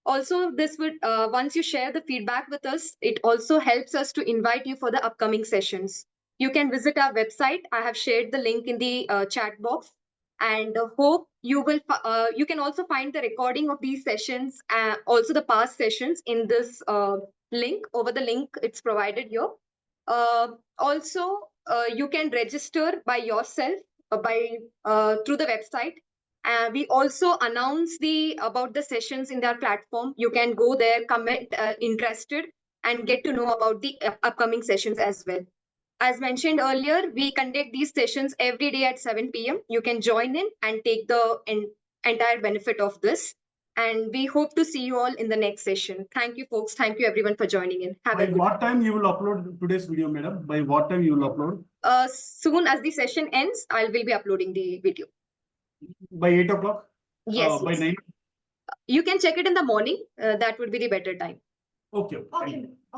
Also, this would once you share the feedback with us, it also helps us to invite you for the upcoming sessions. You can visit our website. I have shared the link in the chat box, and hope you will you can also find the recording of these sessions, also the past sessions in this link. Over the link it's provided here. Also you can register by yourself through the website. We also announce about the sessions in their platform. You can go there, comment interested, and get to know about the upcoming sessions as well. As mentioned earlier, we conduct these sessions every day at 7 p.m. You can join in and take the entire benefit of this. And we hope to see you all in the next session. Thank you, folks. Thank you, everyone, for joining in. By what time you will upload today's video, madam? By what time you will upload? Soon as the session ends, I will be uploading the video. By 8 o'clock? Yes. By Yes. 9? You can check it in the morning. That would be the better time. Okay.